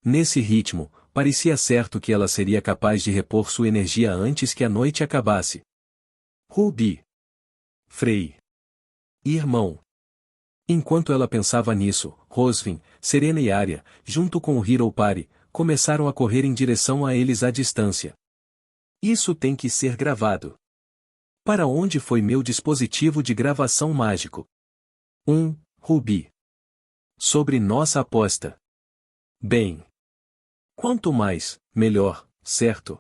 Nesse ritmo, parecia certo que ela seria capaz de repor sua energia antes que a noite acabasse. Ruby. Frey. Irmão. Enquanto ela pensava nisso, Rosvin, Serena e Arya, junto com o Hero Party, começaram a correr em direção a eles à distância. Isso tem que ser gravado. Para onde foi meu dispositivo de gravação mágico? 1. Ruby. Sobre nossa aposta. Bem. Quanto mais, melhor, certo?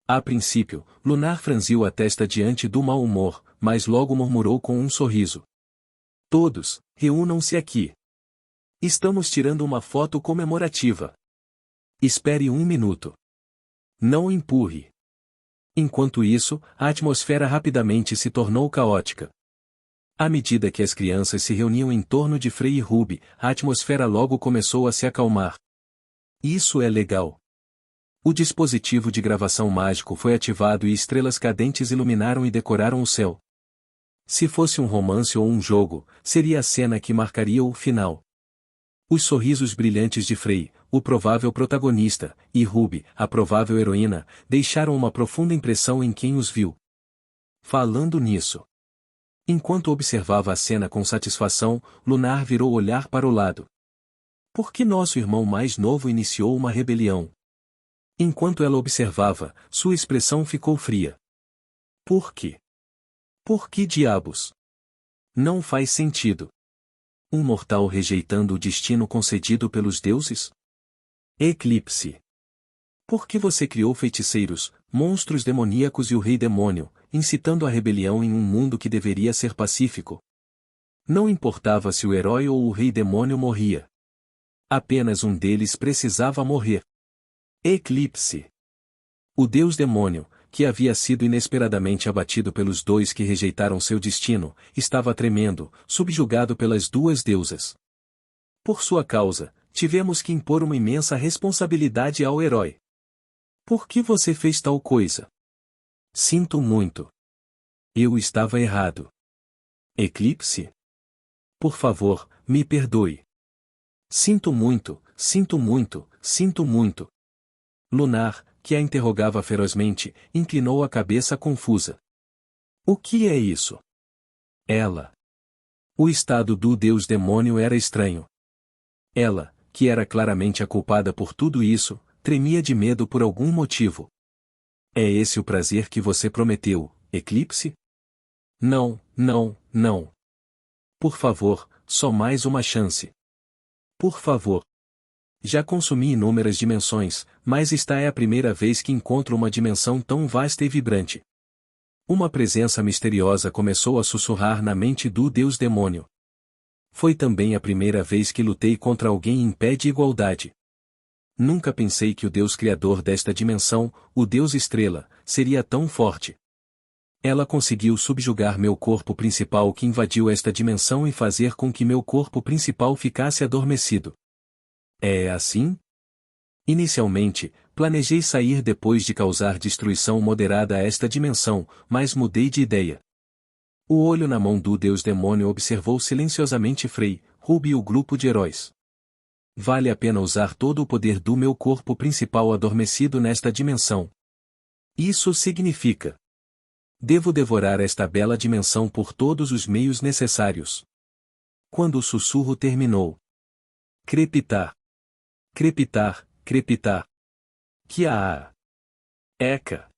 A princípio, Lunar franziu a testa diante do mau humor, mas logo murmurou com um sorriso. Todos, reúnam-se aqui. Estamos tirando uma foto comemorativa. Espere um minuto. Não empurre. Enquanto isso, a atmosfera rapidamente se tornou caótica. À medida que as crianças se reuniam em torno de Frey e Ruby, a atmosfera logo começou a se acalmar. Isso é legal. O dispositivo de gravação mágico foi ativado e estrelas cadentes iluminaram e decoraram o céu. Se fosse um romance ou um jogo, seria a cena que marcaria o final. Os sorrisos brilhantes de Frey, o provável protagonista, e Ruby, a provável heroína, deixaram uma profunda impressão em quem os viu. Falando nisso. Enquanto observava a cena com satisfação, Lunar virou olhar para o lado. Por que nosso irmão mais novo iniciou uma rebelião? Enquanto ela observava, sua expressão ficou fria. Por quê? Por que diabos? Não faz sentido. Um mortal rejeitando o destino concedido pelos deuses? Eclipse. Por que você criou feiticeiros, monstros demoníacos e o rei demônio, incitando a rebelião em um mundo que deveria ser pacífico? Não importava se o herói ou o rei demônio morria. Apenas um deles precisava morrer. Eclipse. O deus demônio, que havia sido inesperadamente abatido pelos dois que rejeitaram seu destino, estava tremendo, subjugado pelas duas deusas. Por sua causa, tivemos que impor uma imensa responsabilidade ao herói. Por que você fez tal coisa? Sinto muito. Eu estava errado. Eclipse? Por favor, me perdoe. Sinto muito, sinto muito, sinto muito. Lunar, que a interrogava ferozmente, inclinou a cabeça confusa. O que é isso? Ela. O estado do deus demônio era estranho. Ela, que era claramente a culpada por tudo isso, tremia de medo por algum motivo. É esse o prazer que você prometeu, Eclipse? Não, não, não. Por favor, só mais uma chance. Por favor. Já consumi inúmeras dimensões, mas esta é a primeira vez que encontro uma dimensão tão vasta e vibrante. Uma presença misteriosa começou a sussurrar na mente do deus demônio. Foi também a primeira vez que lutei contra alguém em pé de igualdade. Nunca pensei que o Deus criador desta dimensão, o Deus Estrela, seria tão forte. Ela conseguiu subjugar meu corpo principal que invadiu esta dimensão e fazer com que meu corpo principal ficasse adormecido. É assim? Inicialmente, planejei sair depois de causar destruição moderada a esta dimensão, mas mudei de ideia. O olho na mão do Deus Demônio observou silenciosamente Frey, Ruby e o grupo de heróis. Vale a pena usar todo o poder do meu corpo principal adormecido nesta dimensão. Isso significa: devo devorar esta bela dimensão por todos os meios necessários. Quando o sussurro terminou. Crepitar. Crepitar, crepitar. Kiaa. Eca.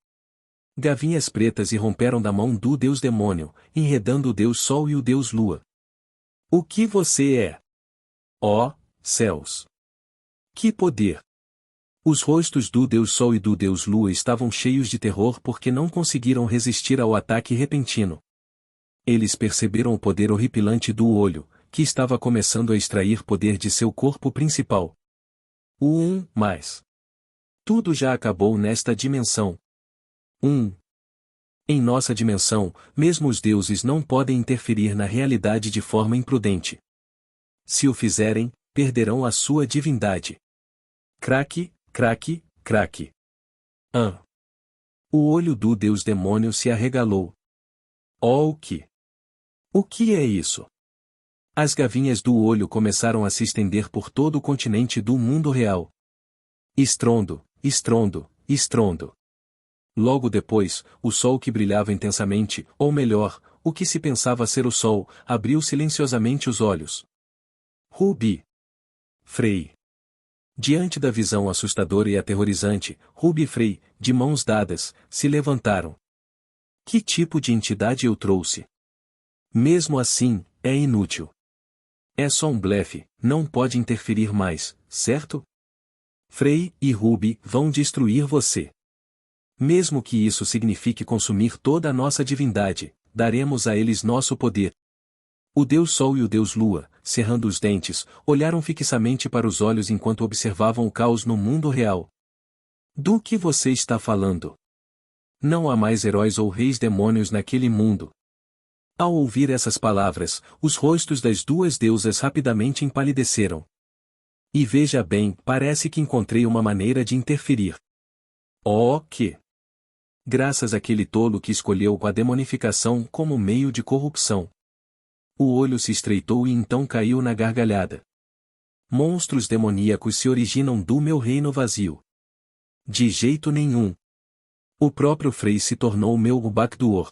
Gavinhas pretas irromperam da mão do Deus Demônio, enredando o Deus Sol e o Deus Lua. O que você é? Ó, céus! Que poder! Os rostos do Deus Sol e do Deus Lua estavam cheios de terror porque não conseguiram resistir ao ataque repentino. Eles perceberam o poder horripilante do olho, que estava começando a extrair poder de seu corpo principal. Mais. Tudo já acabou nesta dimensão. Em nossa dimensão, mesmo os deuses não podem interferir na realidade de forma imprudente. Se o fizerem, perderão a sua divindade. Craque, craque, craque. O olho do Deus Demônio se arregalou. Oh, o que? O que é isso? As gavinhas do olho começaram a se estender por todo o continente do mundo real. Estrondo, estrondo, estrondo. Logo depois, o sol que brilhava intensamente, ou melhor, o que se pensava ser o sol, abriu silenciosamente os olhos. Ruby. Frey. Diante da visão assustadora e aterrorizante, Ruby e Frey, de mãos dadas, se levantaram. Que tipo de entidade eu trouxe? Mesmo assim, é inútil. É só um blefe, não pode interferir mais, certo? Frey e Ruby vão destruir você. Mesmo que isso signifique consumir toda a nossa divindade, daremos a eles nosso poder. O Deus Sol e o Deus Lua, cerrando os dentes, olharam fixamente para os olhos enquanto observavam o caos no mundo real. Do que você está falando? Não há mais heróis ou reis demônios naquele mundo. Ao ouvir essas palavras, os rostos das duas deusas rapidamente empalideceram. E veja bem, parece que encontrei uma maneira de interferir. Oh, que! Graças àquele tolo que escolheu a demonificação como meio de corrupção. O olho se estreitou e então caiu na gargalhada. Monstros demoníacos se originam do meu reino vazio. De jeito nenhum. O próprio Frei se tornou meu backdoor.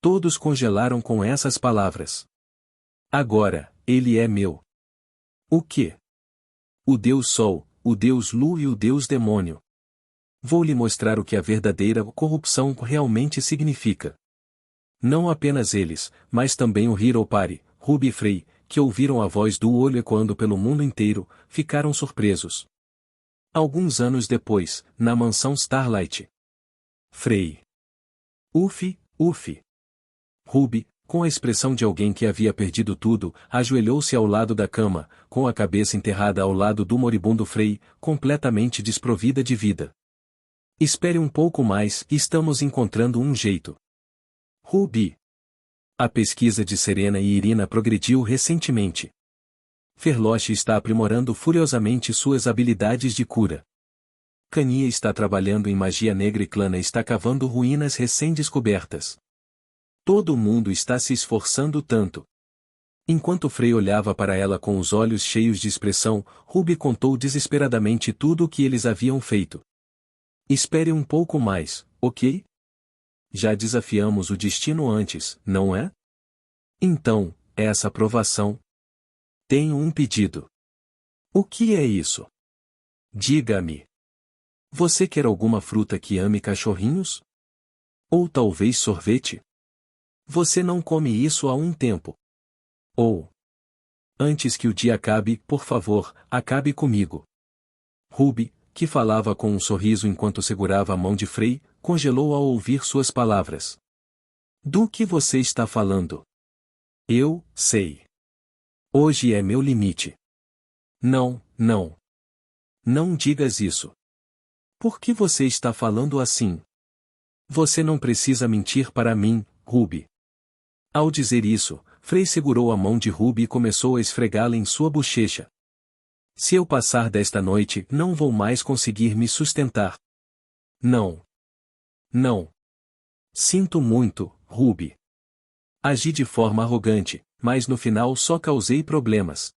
Todos congelaram com essas palavras. Agora, ele é meu. O quê? O Deus Sol, o Deus Lu e o Deus Demônio. Vou lhe mostrar o que a verdadeira corrupção realmente significa. Não apenas eles, mas também o Hiropari, Ruby e Frei, que ouviram a voz do olho ecoando pelo mundo inteiro, ficaram surpresos. Alguns anos depois, na mansão Starlight. Frei. Ufi, ufi. Ruby, com a expressão de alguém que havia perdido tudo, ajoelhou-se ao lado da cama, com a cabeça enterrada ao lado do moribundo Frei, completamente desprovida de vida. Espere um pouco mais, estamos encontrando um jeito. Ruby. A pesquisa de Serena e Irina progrediu recentemente. Ferloche está aprimorando furiosamente suas habilidades de cura. Kanye está trabalhando em magia negra e Clana está cavando ruínas recém-descobertas. Todo mundo está se esforçando tanto. Enquanto Frei olhava para ela com os olhos cheios de expressão, Ruby contou desesperadamente tudo o que eles haviam feito. Espere um pouco mais, ok? Já desafiamos o destino antes, não é? Então, essa provação. Tenho um pedido. O que é isso? Diga-me. Você quer alguma fruta que ame cachorrinhos? Ou talvez sorvete? Você não come isso há um tempo. Ou. Antes que o dia acabe, por favor, acabe comigo. Ruby, que falava com um sorriso enquanto segurava a mão de Frei, congelou ao ouvir suas palavras. Do que você está falando? Eu sei. Hoje é meu limite. Não, não. Não digas isso. Por que você está falando assim? Você não precisa mentir para mim, Ruby. Ao dizer isso, Frei segurou a mão de Ruby e começou a esfregá-la em sua bochecha. Se eu passar desta noite, não vou mais conseguir me sustentar. Não. Não. Sinto muito, Ruby. Agi de forma arrogante, mas no final só causei problemas.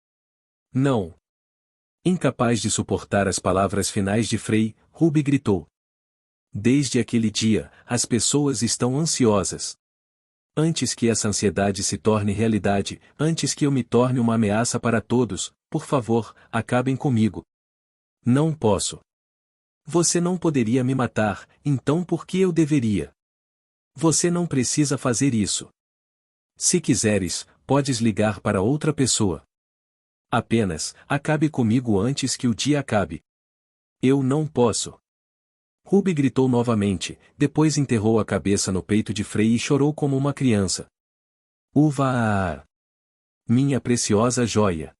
Não. Incapaz de suportar as palavras finais de Frei, Ruby gritou. Desde aquele dia, as pessoas estão ansiosas. Antes que essa ansiedade se torne realidade, antes que eu me torne uma ameaça para todos, por favor, acabem comigo. Não posso. Você não poderia me matar, então por que eu deveria? Você não precisa fazer isso. Se quiseres, podes ligar para outra pessoa. Apenas, acabe comigo antes que o dia acabe. Eu não posso. Ruby gritou novamente, depois enterrou a cabeça no peito de Frei e chorou como uma criança. Uva! Minha preciosa joia!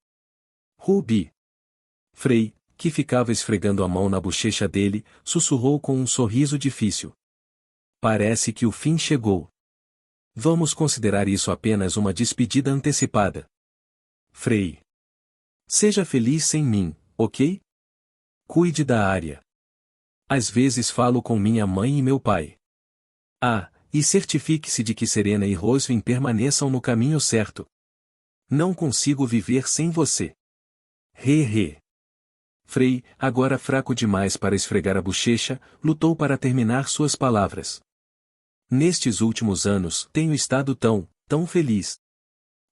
Ruby! Frei, que ficava esfregando a mão na bochecha dele, sussurrou com um sorriso difícil. Parece que o fim chegou. Vamos considerar isso apenas uma despedida antecipada. Frei. Seja feliz sem mim, ok? Cuide da área. Às vezes falo com minha mãe e meu pai. Ah, e certifique-se de que Serena e Rosvin permaneçam no caminho certo. Não consigo viver sem você. He. Frei, agora fraco demais para esfregar a bochecha, lutou para terminar suas palavras. Nestes últimos anos, tenho estado tão feliz.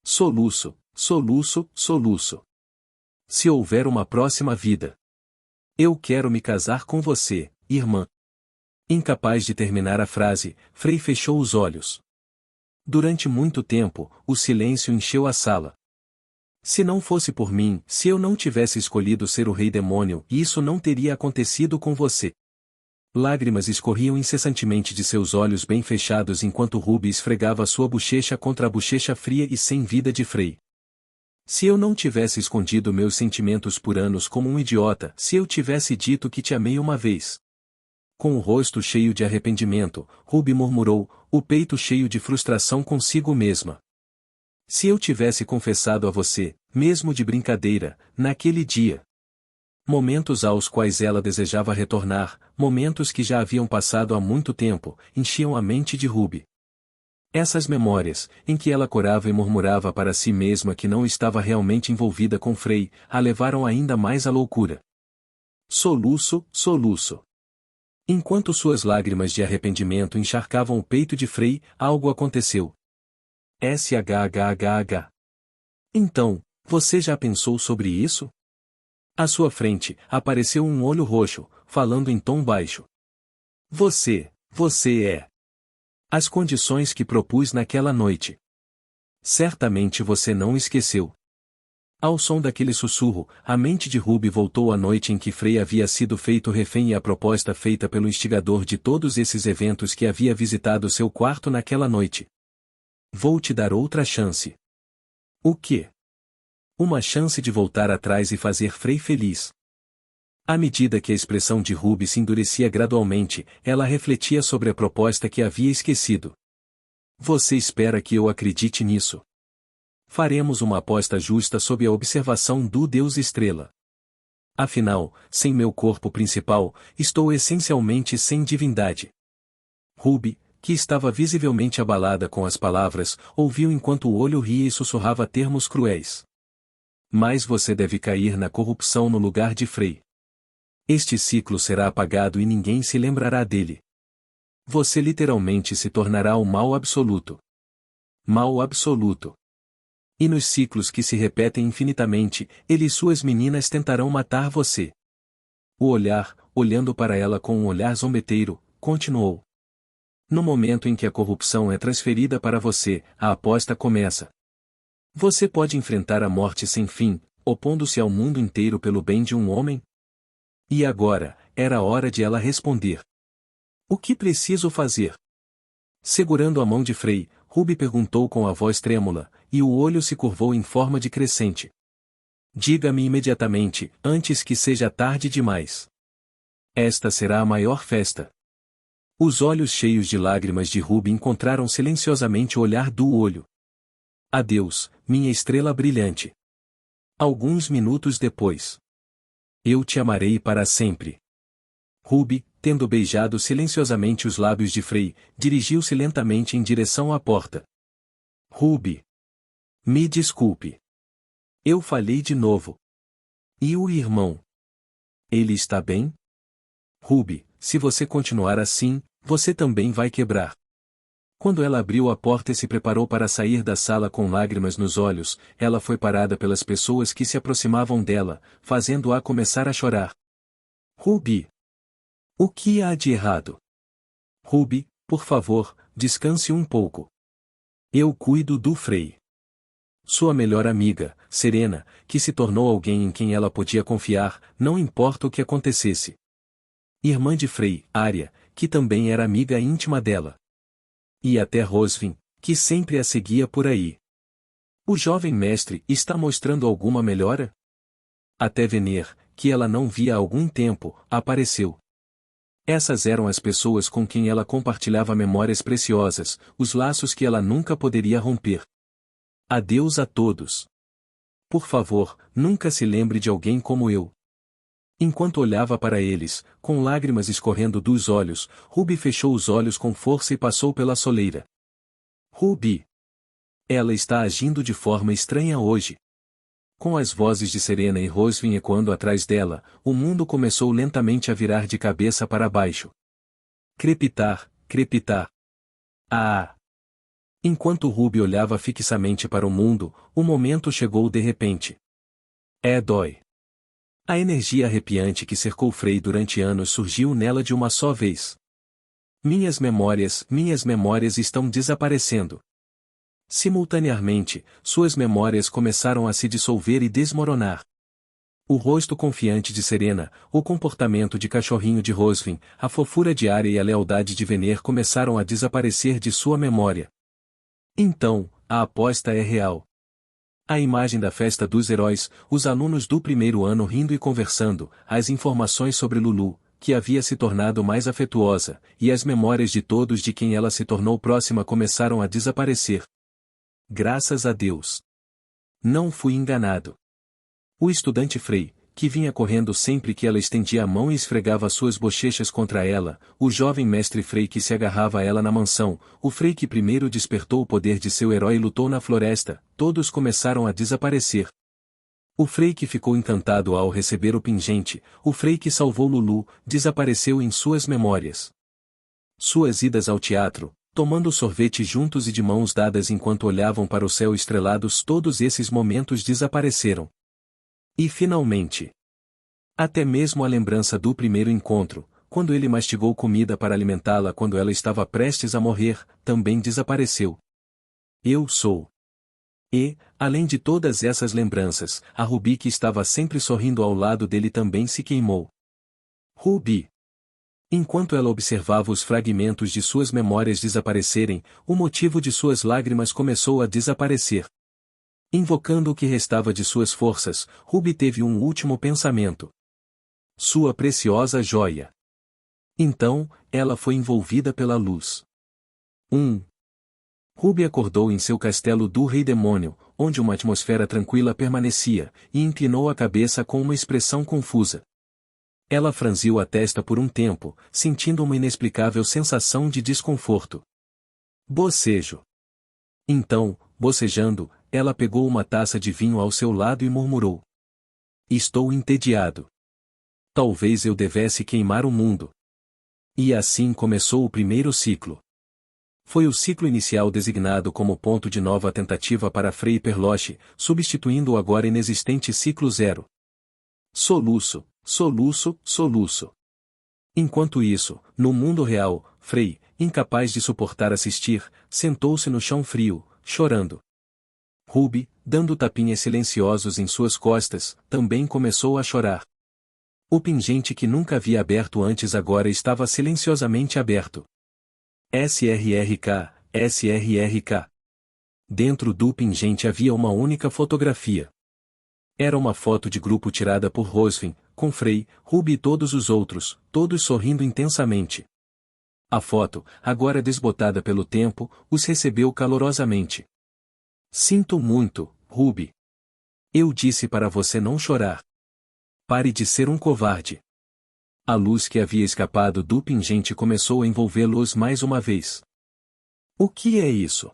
Soluço, soluço, soluço. Se houver uma próxima vida. Eu quero me casar com você, irmã. Incapaz de terminar a frase, Frei fechou os olhos. Durante muito tempo, o silêncio encheu a sala. Se não fosse por mim, se eu não tivesse escolhido ser o rei demônio, isso não teria acontecido com você. Lágrimas escorriam incessantemente de seus olhos bem fechados enquanto Ruby esfregava sua bochecha contra a bochecha fria e sem vida de Frei. Se eu não tivesse escondido meus sentimentos por anos como um idiota, se eu tivesse dito que te amei uma vez. Com o rosto cheio de arrependimento, Ruby murmurou, o peito cheio de frustração consigo mesma. Se eu tivesse confessado a você, mesmo de brincadeira, naquele dia. Momentos aos quais ela desejava retornar, momentos que já haviam passado há muito tempo, enchiam a mente de Ruby. Essas memórias, em que ela corava e murmurava para si mesma que não estava realmente envolvida com Frei, a levaram ainda mais à loucura. Soluço, soluço. Enquanto suas lágrimas de arrependimento encharcavam o peito de Frei, algo aconteceu. SHHHH. Então, você já pensou sobre isso? À sua frente, apareceu um olho roxo, falando em tom baixo. Você é. As condições que propus naquela noite. Certamente você não esqueceu. Ao som daquele sussurro, a mente de Ruby voltou à noite em que Frei havia sido feito refém e a proposta feita pelo instigador de todos esses eventos que havia visitado seu quarto naquela noite. Vou te dar outra chance. O quê? Uma chance de voltar atrás e fazer Frei feliz. À medida que a expressão de Ruby se endurecia gradualmente, ela refletia sobre a proposta que havia esquecido. Você espera que eu acredite nisso? Faremos uma aposta justa sob a observação do Deus Estrela. Afinal, sem meu corpo principal, estou essencialmente sem divindade. Ruby, que estava visivelmente abalada com as palavras, ouviu enquanto o olho ria e sussurrava termos cruéis. Mas você deve cair na corrupção no lugar de Frei. Este ciclo será apagado e ninguém se lembrará dele. Você literalmente se tornará o mal absoluto. Mal absoluto. E nos ciclos que se repetem infinitamente, ele e suas meninas tentarão matar você. O olhar, olhando para ela com um olhar zombeteiro, continuou. No momento em que a corrupção é transferida para você, a aposta começa. Você pode enfrentar a morte sem fim, opondo-se ao mundo inteiro pelo bem de um homem? E agora, era a hora de ela responder. O que preciso fazer? Segurando a mão de Frei, Ruby perguntou com a voz trêmula, e o olho se curvou em forma de crescente. Diga-me imediatamente, antes que seja tarde demais. Esta será a maior festa. Os olhos cheios de lágrimas de Ruby encontraram silenciosamente o olhar do olho. Adeus, minha estrela brilhante. Alguns minutos depois. Eu te amarei para sempre. Ruby, tendo beijado silenciosamente os lábios de Frei, dirigiu-se lentamente em direção à porta. Ruby. Me desculpe. Eu falhei de novo. E o irmão? Ele está bem? Ruby, se você continuar assim, você também vai quebrar. Quando ela abriu a porta e se preparou para sair da sala com lágrimas nos olhos, ela foi parada pelas pessoas que se aproximavam dela, fazendo-a começar a chorar. Ruby! O que há de errado? Ruby, por favor, descanse um pouco. Eu cuido do Frei. Sua melhor amiga, Serena, que se tornou alguém em quem ela podia confiar, não importa o que acontecesse. Irmã de Frei, Arya, que também era amiga íntima dela. E até Rosvin, que sempre a seguia por aí. O jovem mestre está mostrando alguma melhora? Até Vener, que ela não via há algum tempo, apareceu. Essas eram as pessoas com quem ela compartilhava memórias preciosas, os laços que ela nunca poderia romper. Adeus a todos. Por favor, nunca se lembre de alguém como eu. Enquanto olhava para eles, com lágrimas escorrendo dos olhos, Ruby fechou os olhos com força e passou pela soleira. Ruby! Ela está agindo de forma estranha hoje. Com as vozes de Serena e Rosvin ecoando atrás dela, o mundo começou lentamente a virar de cabeça para baixo. Crepitar, crepitar. Ah! Enquanto Ruby olhava fixamente para o mundo, o momento chegou de repente. Dói. A energia arrepiante que cercou Frei durante anos surgiu nela de uma só vez. Minhas memórias estão desaparecendo. Simultaneamente, suas memórias começaram a se dissolver e desmoronar. O rosto confiante de Serena, o comportamento de cachorrinho de Rosvin, a fofura de Arya e a lealdade de Vener começaram a desaparecer de sua memória. Então, a aposta é real. A imagem da festa dos heróis, os alunos do primeiro ano rindo e conversando, as informações sobre Lulu, que havia se tornado mais afetuosa, e as memórias de todos de quem ela se tornou próxima começaram a desaparecer. Graças a Deus. Não fui enganado. O estudante Frei, que vinha correndo sempre que ela estendia a mão e esfregava suas bochechas contra ela, o jovem mestre Frei que se agarrava a ela na mansão, o Frei que primeiro despertou o poder de seu herói e lutou na floresta, todos começaram a desaparecer. O Frei que ficou encantado ao receber o pingente, o Frei que salvou Lulu, desapareceu em suas memórias. Suas idas ao teatro, tomando sorvete juntos e de mãos dadas enquanto olhavam para o céu estrelados, todos esses momentos desapareceram. E finalmente, até mesmo a lembrança do primeiro encontro, quando ele mastigou comida para alimentá-la quando ela estava prestes a morrer, também desapareceu. Eu sou. E, além de todas essas lembranças, a Ruby que estava sempre sorrindo ao lado dele também se queimou. Ruby. Enquanto ela observava os fragmentos de suas memórias desaparecerem, o motivo de suas lágrimas começou a desaparecer. Invocando o que restava de suas forças, Ruby teve um último pensamento. Sua preciosa joia. Então, ela foi envolvida pela luz. Ruby acordou em seu castelo do Rei Demônio, onde uma atmosfera tranquila permanecia, e inclinou a cabeça com uma expressão confusa. Ela franziu a testa por um tempo, sentindo uma inexplicável sensação de desconforto. Bocejo. Então, bocejando, ela pegou uma taça de vinho ao seu lado e murmurou: Estou entediado. Talvez eu devesse queimar o mundo. E assim começou o primeiro ciclo. Foi o ciclo inicial designado como ponto de nova tentativa para Frei Perloche, substituindo o agora inexistente ciclo zero. Soluço, soluço, soluço. Enquanto isso, no mundo real, Frei, incapaz de suportar assistir, sentou-se no chão frio, chorando. Ruby, dando tapinhas silenciosos em suas costas, também começou a chorar. O pingente que nunca havia aberto antes agora estava silenciosamente aberto. SRRK, SRRK. Dentro do pingente havia uma única fotografia. Era uma foto de grupo tirada por Rosvin, com Frei, Ruby e todos os outros, todos sorrindo intensamente. A foto, agora desbotada pelo tempo, os recebeu calorosamente. Sinto muito, Ruby. Eu disse para você não chorar. Pare de ser um covarde. A luz que havia escapado do pingente começou a envolvê-los mais uma vez. O que é isso?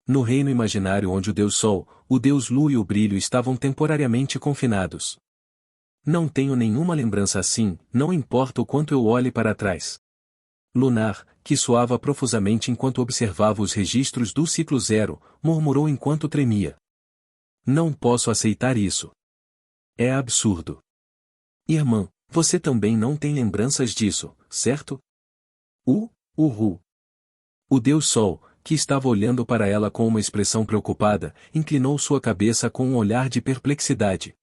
No reino imaginário onde o Deus Sol, o Deus Lua e o Brilho estavam temporariamente confinados. Não tenho nenhuma lembrança assim, não importa o quanto eu olhe para trás. Lunar, que suava profusamente enquanto observava os registros do ciclo zero, murmurou enquanto tremia. Não posso aceitar isso. É absurdo. Irmã, você também não tem lembranças disso, certo? Uhu. O Deus Sol, que estava olhando para ela com uma expressão preocupada, inclinou sua cabeça com um olhar de perplexidade.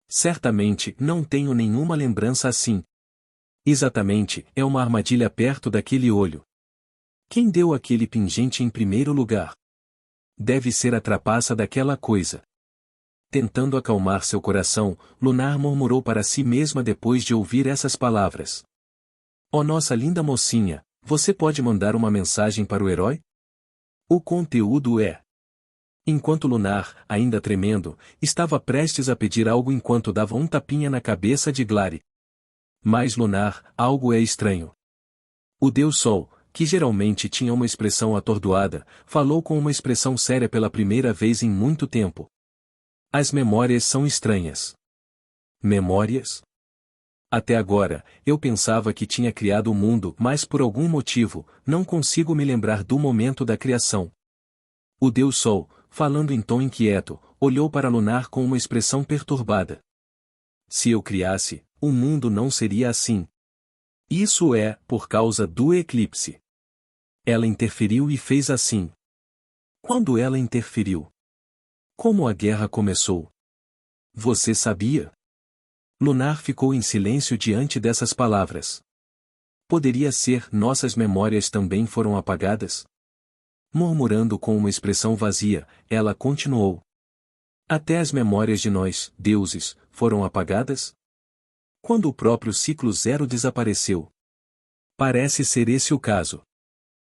Certamente não tenho nenhuma lembrança assim. Exatamente, é uma armadilha perto daquele olho. Quem deu aquele pingente em primeiro lugar? Deve ser a trapaça daquela coisa. Tentando acalmar seu coração, Lunar murmurou para si mesma depois de ouvir essas palavras. Oh nossa linda mocinha, você pode mandar uma mensagem para o herói? O conteúdo é... Enquanto Lunar, ainda tremendo, estava prestes a pedir algo enquanto dava um tapinha na cabeça de Glary. Mas Lunar, algo é estranho. O Deus Sol, que geralmente tinha uma expressão atordoada, falou com uma expressão séria pela primeira vez em muito tempo. As memórias são estranhas. Memórias? Até agora, eu pensava que tinha criado o mundo, mas por algum motivo, não consigo me lembrar do momento da criação. O Deus Sol, falando em tom inquieto, olhou para Lunar com uma expressão perturbada. Se eu criasse, o mundo não seria assim. Isso é, por causa do eclipse. Ela interferiu e fez assim. Quando ela interferiu? Como a guerra começou? Você sabia? Lunar ficou em silêncio diante dessas palavras. Poderia ser, nossas memórias também foram apagadas? Murmurando com uma expressão vazia, ela continuou. Até as memórias de nós, deuses, foram apagadas? Quando o próprio ciclo zero desapareceu? Parece ser esse o caso.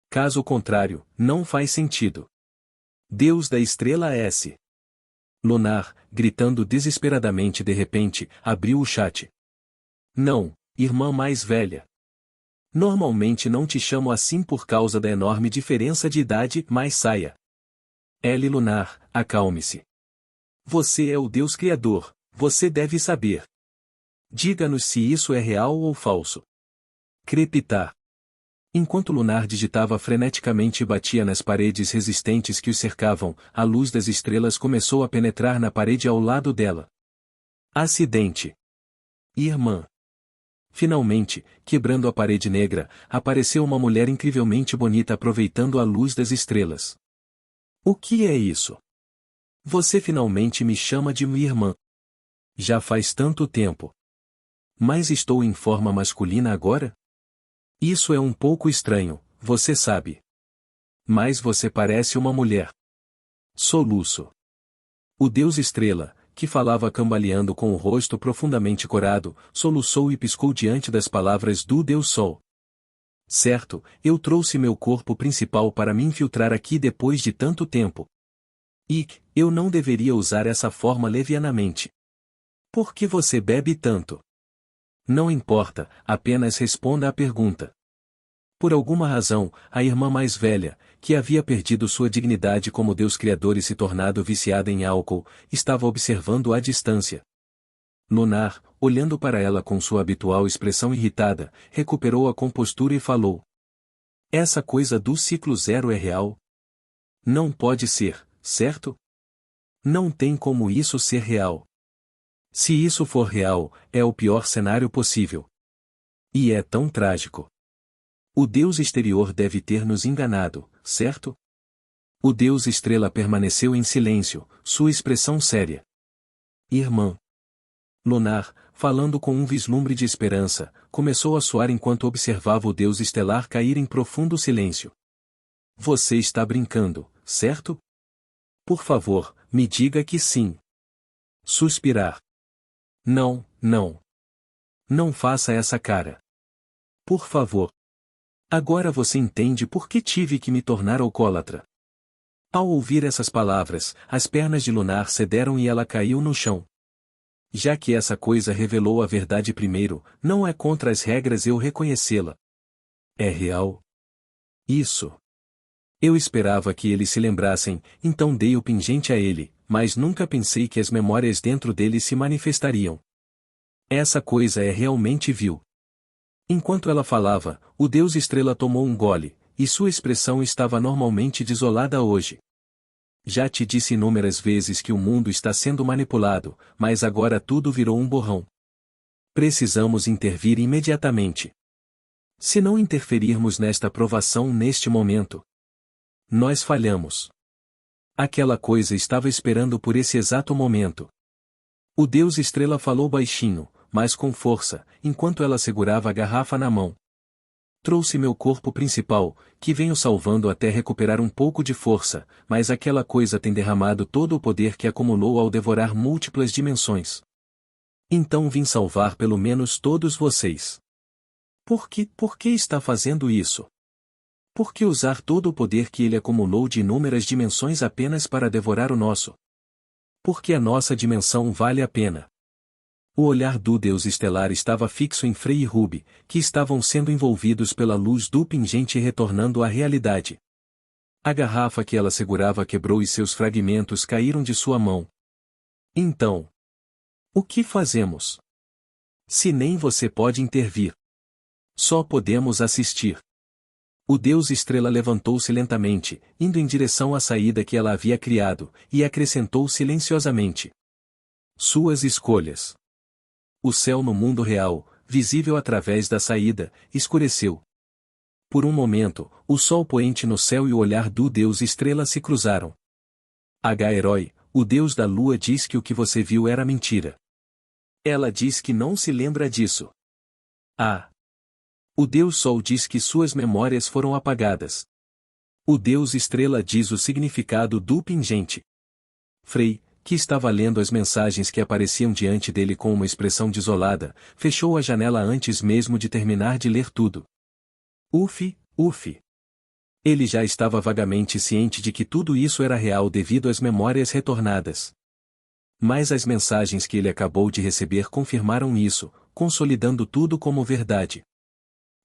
Caso contrário, não faz sentido. Deus da estrela S. Lunar, gritando desesperadamente de repente, abriu o chat. Não, irmã mais velha. Normalmente não te chamo assim por causa da enorme diferença de idade, mas saia. L. Lunar, acalme-se. Você é o Deus Criador, você deve saber. Diga-nos se isso é real ou falso. Crepitar. Enquanto Lunar digitava freneticamente e batia nas paredes resistentes que o cercavam, a luz das estrelas começou a penetrar na parede ao lado dela. Acidente. Irmã. Finalmente, quebrando a parede negra, apareceu uma mulher incrivelmente bonita aproveitando a luz das estrelas. O que é isso? Você finalmente me chama de minha irmã. Já faz tanto tempo. Mas estou em forma masculina agora? Isso é um pouco estranho, você sabe. Mas você parece uma mulher. Soluço. O Deus Estrela, que falava cambaleando com o rosto profundamente corado, soluçou e piscou diante das palavras do Deus Sol. Certo, eu trouxe meu corpo principal para me infiltrar aqui depois de tanto tempo. E eu não deveria usar essa forma levianamente. Por que você bebe tanto? Não importa, apenas responda à pergunta. Por alguma razão, a irmã mais velha, que havia perdido sua dignidade como Deus Criador e se tornado viciada em álcool, estava observando à distância. Lunar, olhando para ela com sua habitual expressão irritada, recuperou a compostura e falou. Essa coisa do ciclo zero é real? Não pode ser, certo? Não tem como isso ser real. Se isso for real, é o pior cenário possível. E é tão trágico. O Deus exterior deve ter nos enganado, certo? O Deus Estrela permaneceu em silêncio, sua expressão séria. Irmã. Lunar, falando com um vislumbre de esperança, começou a suar enquanto observava o Deus estelar cair em profundo silêncio. Você está brincando, certo? Por favor, me diga que sim. Suspirar. Não, não. Não faça essa cara. Por favor. Agora você entende por que tive que me tornar alcoólatra. Ao ouvir essas palavras, as pernas de Lunar cederam e ela caiu no chão. Já que essa coisa revelou a verdade primeiro, não é contra as regras eu reconhecê-la. É real? Isso. Eu esperava que eles se lembrassem, então dei o pingente a ele, mas nunca pensei que as memórias dentro dele se manifestariam. Essa coisa é realmente vil. Enquanto ela falava, o Deus Estrela tomou um gole, e sua expressão estava normalmente desolada hoje. Já te disse inúmeras vezes que o mundo está sendo manipulado, mas agora tudo virou um borrão. Precisamos intervir imediatamente. Se não interferirmos nesta provação neste momento, nós falhamos. Aquela coisa estava esperando por esse exato momento. O Deus Estrela falou baixinho, mas com força, enquanto ela segurava a garrafa na mão. Trouxe meu corpo principal, que venho salvando até recuperar um pouco de força, mas aquela coisa tem derramado todo o poder que acumulou ao devorar múltiplas dimensões. Então vim salvar pelo menos todos vocês. Por que está fazendo isso? Por que usar todo o poder que ele acumulou de inúmeras dimensões apenas para devorar o nosso? Porque a nossa dimensão vale a pena. O olhar do Deus Estelar estava fixo em Frey e Ruby, que estavam sendo envolvidos pela luz do pingente e retornando à realidade. A garrafa que ela segurava quebrou e seus fragmentos caíram de sua mão. Então, o que fazemos? Se nem você pode intervir. Só podemos assistir. O Deus Estrela levantou-se lentamente, indo em direção à saída que ela havia criado, e acrescentou silenciosamente. Suas escolhas. O céu no mundo real, visível através da saída, escureceu. Por um momento, o sol poente no céu e o olhar do Deus Estrela se cruzaram. H-Herói, o Deus da Lua diz que o que você viu era mentira. Ela diz que não se lembra disso. Ah! O Deus Sol diz que suas memórias foram apagadas. O Deus Estrela diz o significado do pingente. Frey, que estava lendo as mensagens que apareciam diante dele com uma expressão desolada, fechou a janela antes mesmo de terminar de ler tudo. Uf. Ele já estava vagamente ciente de que tudo isso era real devido às memórias retornadas. Mas as mensagens que ele acabou de receber confirmaram isso, consolidando tudo como verdade.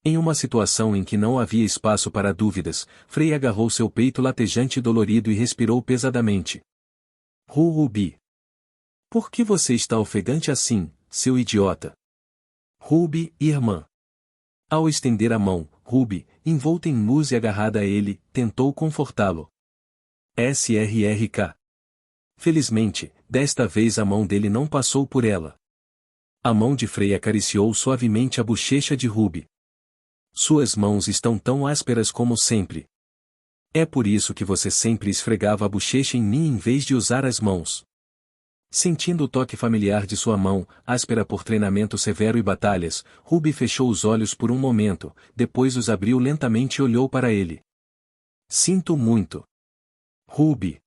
Em uma situação em que não havia espaço para dúvidas, Frei agarrou seu peito latejante e dolorido e respirou pesadamente. Ruby. Por que você está ofegante assim, seu idiota? Ruby, irmã. Ao estender a mão, Ruby, envolta em luz e agarrada a ele, tentou confortá-lo. SRRK. Felizmente, desta vez a mão dele não passou por ela. A mão de Frei acariciou suavemente a bochecha de Ruby. Suas mãos estão tão ásperas como sempre. É por isso que você sempre esfregava a bochecha em mim em vez de usar as mãos. Sentindo o toque familiar de sua mão, áspera por treinamento severo e batalhas, Ruby fechou os olhos por um momento, depois os abriu lentamente e olhou para ele. Sinto muito. Ruby.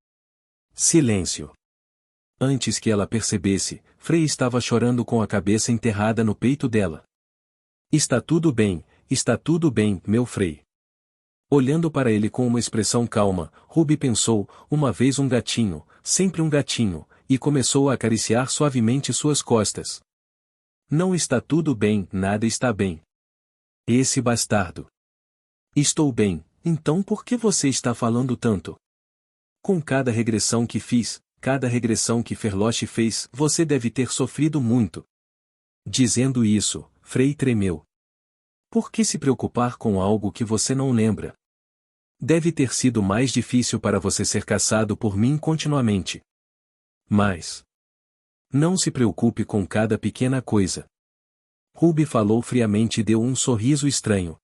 Silêncio. Antes que ela percebesse, Frei estava chorando com a cabeça enterrada no peito dela. Está tudo bem, meu Frei. Olhando para ele com uma expressão calma, Ruby pensou, uma vez um gatinho, sempre um gatinho, e começou a acariciar suavemente suas costas. Não está tudo bem, nada está bem. Esse bastardo. Estou bem, então por que você está falando tanto? Com cada regressão que fiz, cada regressão que Ferloche fez, você deve ter sofrido muito. Dizendo isso, Frei tremeu. Por que se preocupar com algo que você não lembra? Deve ter sido mais difícil para você ser caçado por mim continuamente. Mas não se preocupe com cada pequena coisa. Ruby falou friamente e deu um sorriso estranho.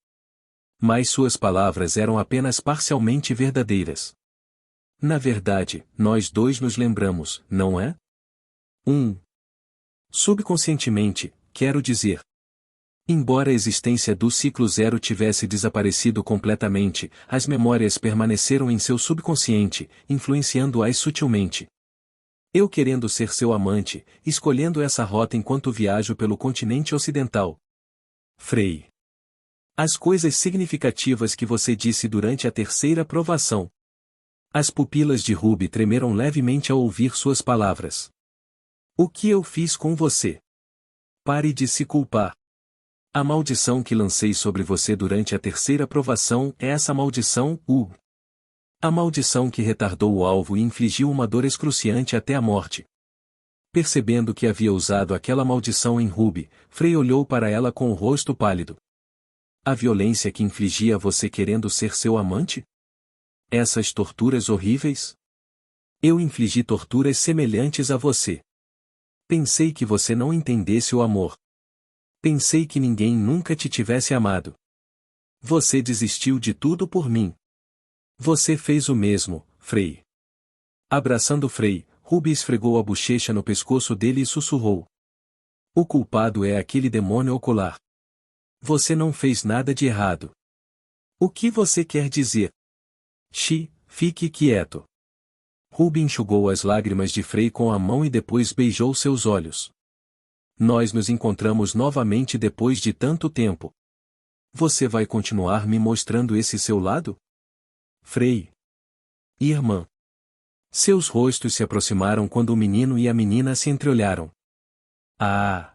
Mas suas palavras eram apenas parcialmente verdadeiras. Na verdade, nós dois nos lembramos, não é? Subconscientemente, quero dizer. Embora a existência do ciclo zero tivesse desaparecido completamente, as memórias permaneceram em seu subconsciente, influenciando-as sutilmente. Eu querendo ser seu amante, escolhendo essa rota enquanto viajo pelo continente ocidental. Frei. As coisas significativas que você disse durante a terceira provação. As pupilas de Ruby tremeram levemente ao ouvir suas palavras. O que eu fiz com você? Pare de se culpar. A maldição que lancei sobre você durante a terceira provação é essa maldição, a maldição que retardou o alvo e infligiu uma dor excruciante até a morte. Percebendo que havia usado aquela maldição em Ruby, Frei olhou para ela com o rosto pálido. A violência que infligia a você querendo ser seu amante? Essas torturas horríveis? Eu infligi torturas semelhantes a você. Pensei que você não entendesse o amor. Pensei que ninguém nunca te tivesse amado. Você desistiu de tudo por mim. Você fez o mesmo, Frei. Abraçando Frei, Ruby esfregou a bochecha no pescoço dele e sussurrou. O culpado é aquele demônio ocular. Você não fez nada de errado. O que você quer dizer? Fique quieto. Ruby enxugou as lágrimas de Frei com a mão e depois beijou seus olhos. Nós nos encontramos novamente depois de tanto tempo. Você vai continuar me mostrando esse seu lado? Frei. Irmã. Seus rostos se aproximaram quando o menino e a menina se entreolharam. Ah!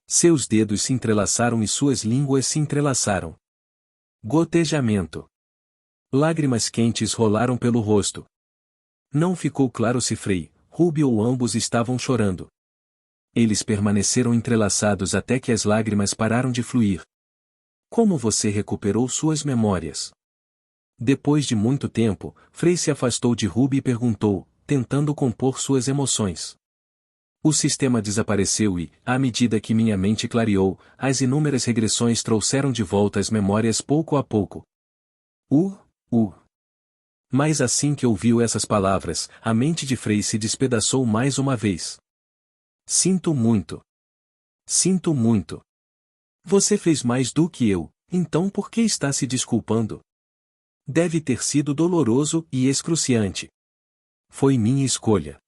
Seus dedos se entrelaçaram e suas línguas se entrelaçaram. Gotejamento. Lágrimas quentes rolaram pelo rosto. Não ficou claro se Frei, Ruby ou ambos estavam chorando. Eles permaneceram entrelaçados até que as lágrimas pararam de fluir. Como você recuperou suas memórias? Depois de muito tempo, Frei se afastou de Ruby e perguntou, tentando compor suas emoções. O sistema desapareceu e, à medida que minha mente clareou, as inúmeras regressões trouxeram de volta as memórias pouco a pouco. Mas assim que ouviu essas palavras, a mente de Frei se despedaçou mais uma vez. Sinto muito. Sinto muito. Você fez mais do que eu, então por que está se desculpando? Deve ter sido doloroso e excruciante. Foi minha escolha.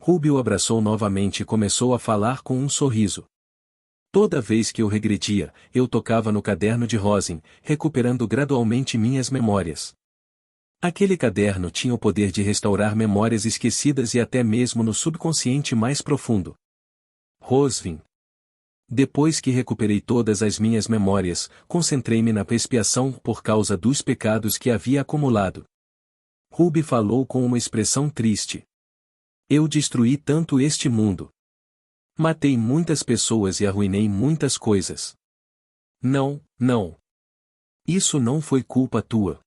Ruby o abraçou novamente e começou a falar com um sorriso. Toda vez que eu regredia, eu tocava no caderno de Rosin, recuperando gradualmente minhas memórias. Aquele caderno tinha o poder de restaurar memórias esquecidas e até mesmo no subconsciente mais profundo. Rosvin. Depois que recuperei todas as minhas memórias, concentrei-me na expiação por causa dos pecados que havia acumulado. Ruby falou com uma expressão triste. Eu destruí tanto este mundo. Matei muitas pessoas e arruinei muitas coisas. Não, não. Isso não foi culpa tua.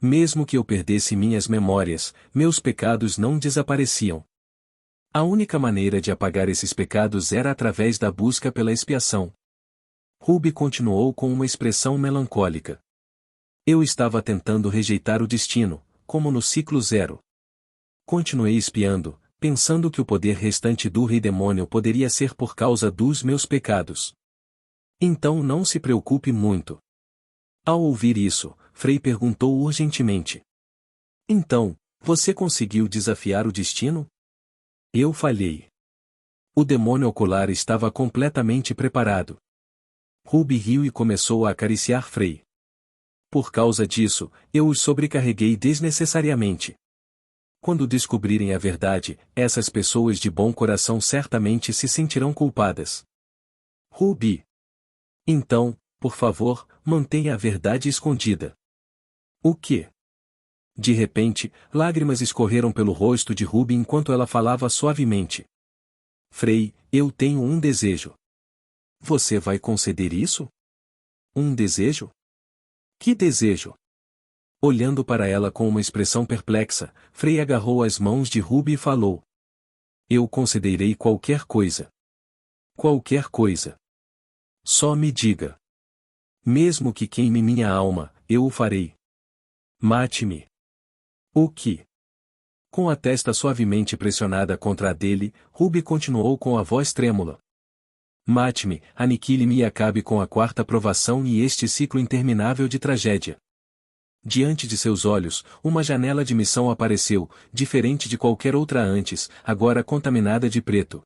Mesmo que eu perdesse minhas memórias, meus pecados não desapareciam. A única maneira de apagar esses pecados era através da busca pela expiação. Ruby continuou com uma expressão melancólica. Eu estava tentando rejeitar o destino, como no ciclo zero. Continuei espiando, pensando que o poder restante do rei demônio poderia ser por causa dos meus pecados. Então não se preocupe muito. Ao ouvir isso, Frey perguntou urgentemente. Então, você conseguiu desafiar o destino? Eu falhei. O demônio ocular estava completamente preparado. Ruby riu e começou a acariciar Frey. Por causa disso, eu os sobrecarreguei desnecessariamente. Quando descobrirem a verdade, essas pessoas de bom coração certamente se sentirão culpadas. Ruby. Então, por favor, mantenha a verdade escondida. O quê? De repente, lágrimas escorreram pelo rosto de Ruby enquanto ela falava suavemente. Frey, eu tenho um desejo. Você vai conceder isso? Um desejo? Que desejo? Olhando para ela com uma expressão perplexa, Frey agarrou as mãos de Ruby e falou. Eu concederei qualquer coisa. Qualquer coisa. Só me diga. Mesmo que queime minha alma, eu o farei. Mate-me. O que? Com a testa suavemente pressionada contra a dele, Ruby continuou com a voz trêmula. Mate-me, aniquile-me e acabe com a quarta provação e este ciclo interminável de tragédia. Diante de seus olhos, uma janela de missão apareceu, diferente de qualquer outra antes, agora contaminada de preto.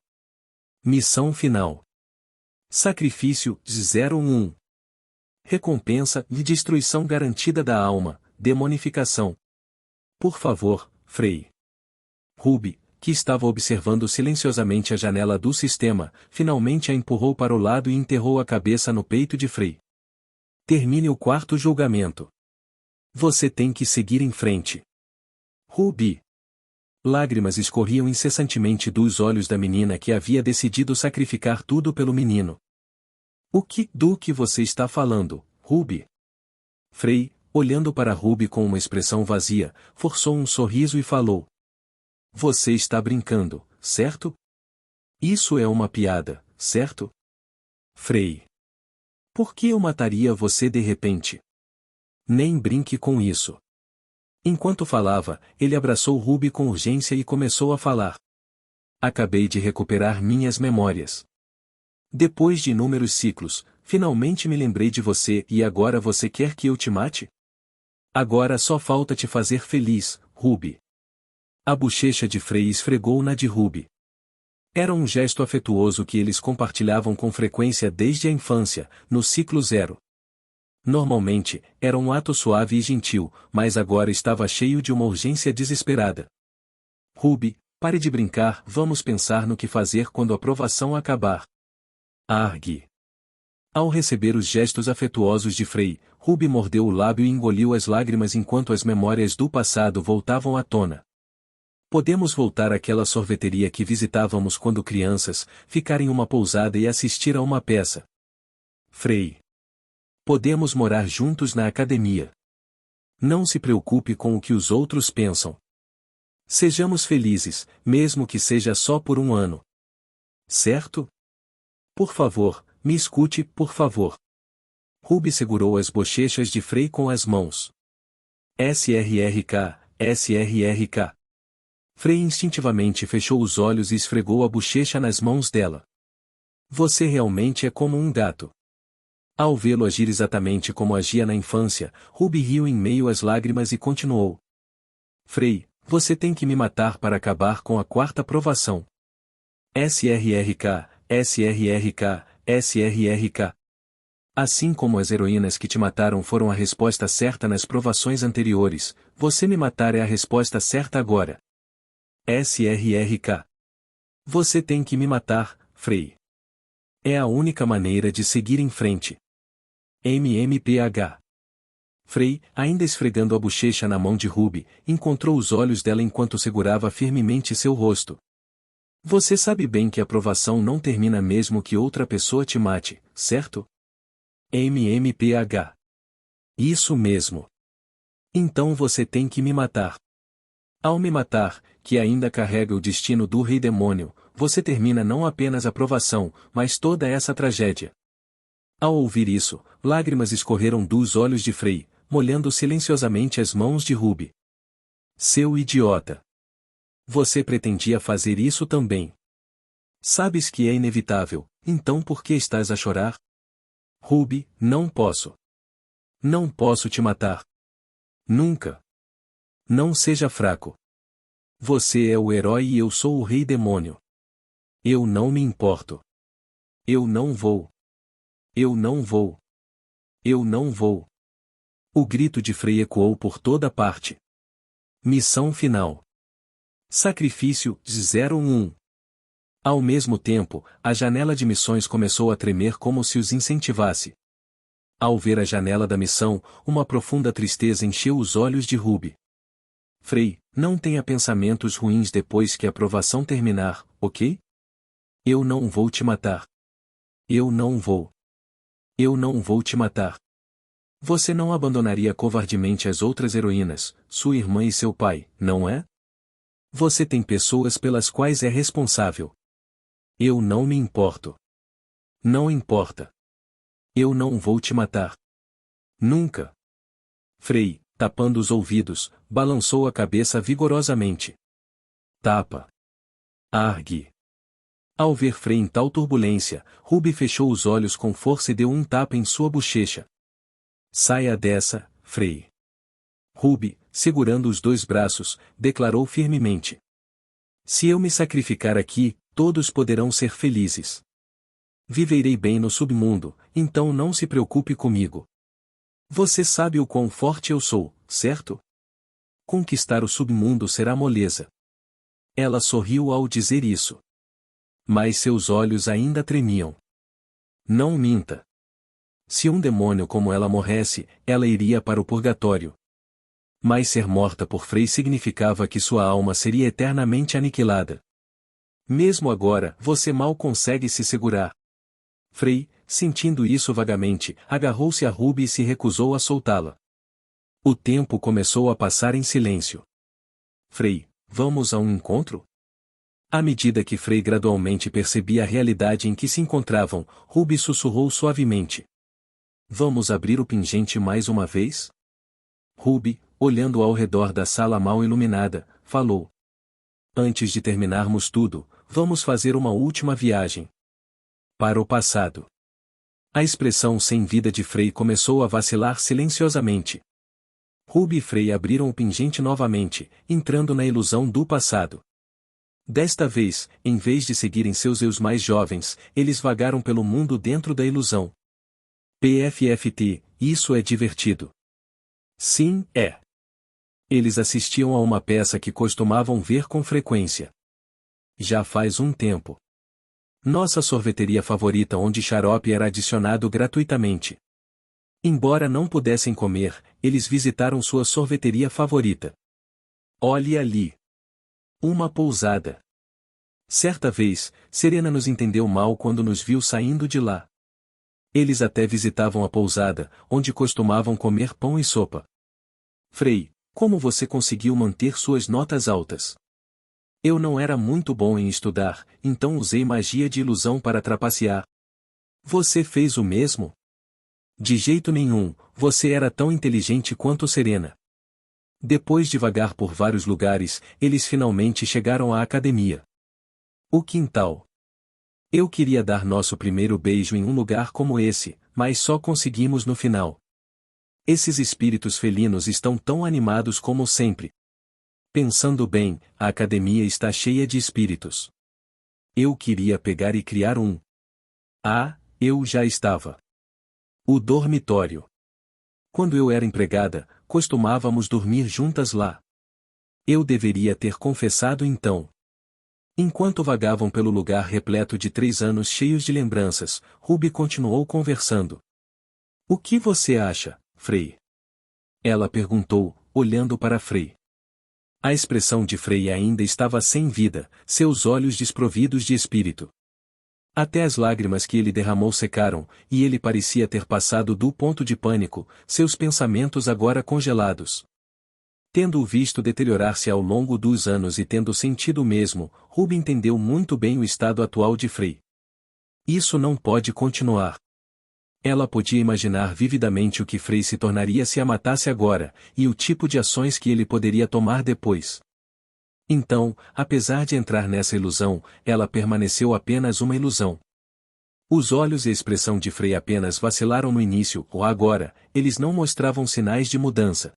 Missão final. Sacrifício 01. Recompensa e destruição garantida da alma, demonificação. Por favor, Frey. Ruby, que estava observando silenciosamente a janela do sistema, finalmente a empurrou para o lado e enterrou a cabeça no peito de Frey. Termine o quarto julgamento. Você tem que seguir em frente. Ruby. Lágrimas escorriam incessantemente dos olhos da menina que havia decidido sacrificar tudo pelo menino. Do que você está falando, Ruby? Frey, olhando para Ruby com uma expressão vazia, forçou um sorriso e falou. Você está brincando, certo? Isso é uma piada, certo? Frey. Por que eu mataria você de repente? Nem brinque com isso. Enquanto falava, ele abraçou Ruby com urgência e começou a falar. Acabei de recuperar minhas memórias. Depois de inúmeros ciclos, finalmente me lembrei de você e agora você quer que eu te mate? Agora só falta te fazer feliz, Ruby. A bochecha de Frey esfregou na de Ruby. Era um gesto afetuoso que eles compartilhavam com frequência desde a infância, no ciclo zero. Normalmente, era um ato suave e gentil, mas agora estava cheio de uma urgência desesperada. Ruby, pare de brincar, vamos pensar no que fazer quando a provação acabar. Argue. Ao receber os gestos afetuosos de Frey, Ruby mordeu o lábio e engoliu as lágrimas enquanto as memórias do passado voltavam à tona. Podemos voltar àquela sorveteria que visitávamos quando crianças, ficar em uma pousada e assistir a uma peça. Frey. Podemos morar juntos na academia. Não se preocupe com o que os outros pensam. Sejamos felizes, mesmo que seja só por um ano. Certo? Por favor, me escute, por favor. Ruby segurou as bochechas de Frey com as mãos. SRRK, SRRK. Frey instintivamente fechou os olhos e esfregou a bochecha nas mãos dela. Você realmente é como um gato. Ao vê-lo agir exatamente como agia na infância, Ruby riu em meio às lágrimas e continuou. Frey, você tem que me matar para acabar com a quarta provação. SRRK, SRRK, SRRK. Assim como as heroínas que te mataram foram a resposta certa nas provações anteriores, você me matar é a resposta certa agora. SRRK. Você tem que me matar, Frey. É a única maneira de seguir em frente. MMPH. Frey, ainda esfregando a bochecha na mão de Ruby, encontrou os olhos dela enquanto segurava firmemente seu rosto. Você sabe bem que a provação não termina mesmo que outra pessoa te mate, certo? MMPH. Isso mesmo. Então você tem que me matar. Ao me matar, que ainda carrega o destino do Rei Demônio, você termina não apenas a provação, mas toda essa tragédia. Ao ouvir isso, lágrimas escorreram dos olhos de Frey, molhando silenciosamente as mãos de Ruby. Seu idiota! Você pretendia fazer isso também. Sabes que é inevitável, então por que estás a chorar? Ruby, não posso. Não posso te matar. Nunca. Não seja fraco. Você é o herói e eu sou o Rei Demônio. Eu não me importo. Eu não vou. Eu não vou. Eu não vou. O grito de Frey ecoou por toda parte. Missão final. Sacrifício 01. Ao mesmo tempo, a janela de missões começou a tremer como se os incentivasse. Ao ver a janela da missão, uma profunda tristeza encheu os olhos de Ruby. Frey, não tenha pensamentos ruins depois que a provação terminar, ok? Eu não vou te matar. Eu não vou. Eu não vou te matar. Você não abandonaria covardemente as outras heroínas, sua irmã e seu pai, não é? Você tem pessoas pelas quais é responsável. Eu não me importo. Não importa. Eu não vou te matar. Nunca. Frey, tapando os ouvidos, balançou a cabeça vigorosamente. Tapa. Argue. Ao ver Frey em tal turbulência, Ruby fechou os olhos com força e deu um tapa em sua bochecha. Saia dessa, Frey. Ruby, segurando os dois braços, declarou firmemente. Se eu me sacrificar aqui, todos poderão ser felizes. Viverei bem no submundo, então não se preocupe comigo. Você sabe o quão forte eu sou, certo? Conquistar o submundo será moleza. Ela sorriu ao dizer isso. Mas seus olhos ainda tremiam. Não minta. Se um demônio como ela morresse, ela iria para o purgatório. Mas ser morta por Frey significava que sua alma seria eternamente aniquilada. Mesmo agora, você mal consegue se segurar. Frey, sentindo isso vagamente, agarrou-se a Ruby e se recusou a soltá-la. O tempo começou a passar em silêncio. Frey, vamos a um encontro? À medida que Frey gradualmente percebia a realidade em que se encontravam, Ruby sussurrou suavemente. Vamos abrir o pingente mais uma vez? Ruby, olhando ao redor da sala mal iluminada, falou. Antes de terminarmos tudo, vamos fazer uma última viagem. Para o passado. A expressão sem vida de Frey começou a vacilar silenciosamente. Ruby e Frey abriram o pingente novamente, entrando na ilusão do passado. Desta vez, em vez de seguirem seus eus mais jovens, eles vagaram pelo mundo dentro da ilusão. PFFT, isso é divertido. Sim, é. Eles assistiam a uma peça que costumavam ver com frequência. Já faz um tempo. Nossa sorveteria favorita onde xarope era adicionado gratuitamente. Embora não pudessem comer, eles visitaram sua sorveteria favorita. Olhe ali. Uma pousada. Certa vez, Serena nos entendeu mal quando nos viu saindo de lá. Eles até visitavam a pousada, onde costumavam comer pão e sopa. Frey, como você conseguiu manter suas notas altas? Eu não era muito bom em estudar, então usei magia de ilusão para trapacear. Você fez o mesmo? De jeito nenhum, você era tão inteligente quanto Serena. Depois de vagar por vários lugares, eles finalmente chegaram à academia. O quintal. Eu queria dar nosso primeiro beijo em um lugar como esse, mas só conseguimos no final. Esses espíritos felinos estão tão animados como sempre. Pensando bem, a academia está cheia de espíritos. Eu queria pegar e criar um. Ah, eu já estava. O dormitório. Quando eu era empregada, costumávamos dormir juntas lá. Eu deveria ter confessado então. Enquanto vagavam pelo lugar repleto de 3 anos cheios de lembranças, Ruby continuou conversando. O que você acha, Frei? Ela perguntou, olhando para Frei. A expressão de Frei ainda estava sem vida, seus olhos desprovidos de espírito. Até as lágrimas que ele derramou secaram, e ele parecia ter passado do ponto de pânico, seus pensamentos agora congelados. Tendo-o visto deteriorar-se ao longo dos anos e tendo sentido o mesmo, Ruby entendeu muito bem o estado atual de Frei. Isso não pode continuar. Ela podia imaginar vividamente o que Frei se tornaria se a matasse agora, e o tipo de ações que ele poderia tomar depois. Então, apesar de entrar nessa ilusão, ela permaneceu apenas uma ilusão. Os olhos e a expressão de Frei apenas vacilaram no início, ou agora, eles não mostravam sinais de mudança.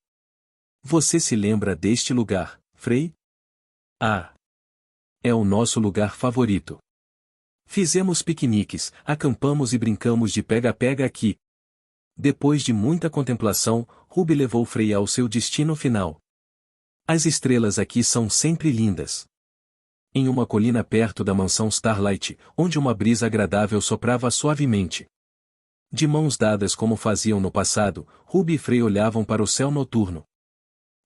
Você se lembra deste lugar, Frei? Ah! É o nosso lugar favorito. Fizemos piqueniques, acampamos e brincamos de pega-pega aqui. Depois de muita contemplação, Ruby levou Frei ao seu destino final. As estrelas aqui são sempre lindas. Em uma colina perto da mansão Starlight, onde uma brisa agradável soprava suavemente. De mãos dadas como faziam no passado, Ruby e Frei olhavam para o céu noturno.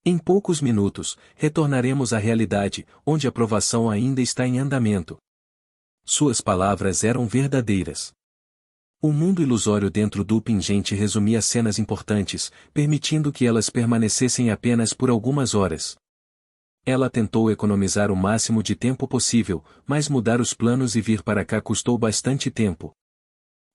Em poucos minutos, retornaremos à realidade, onde a provação ainda está em andamento. Suas palavras eram verdadeiras. O mundo ilusório dentro do pingente resumia cenas importantes, permitindo que elas permanecessem apenas por algumas horas. Ela tentou economizar o máximo de tempo possível, mas mudar os planos e vir para cá custou bastante tempo.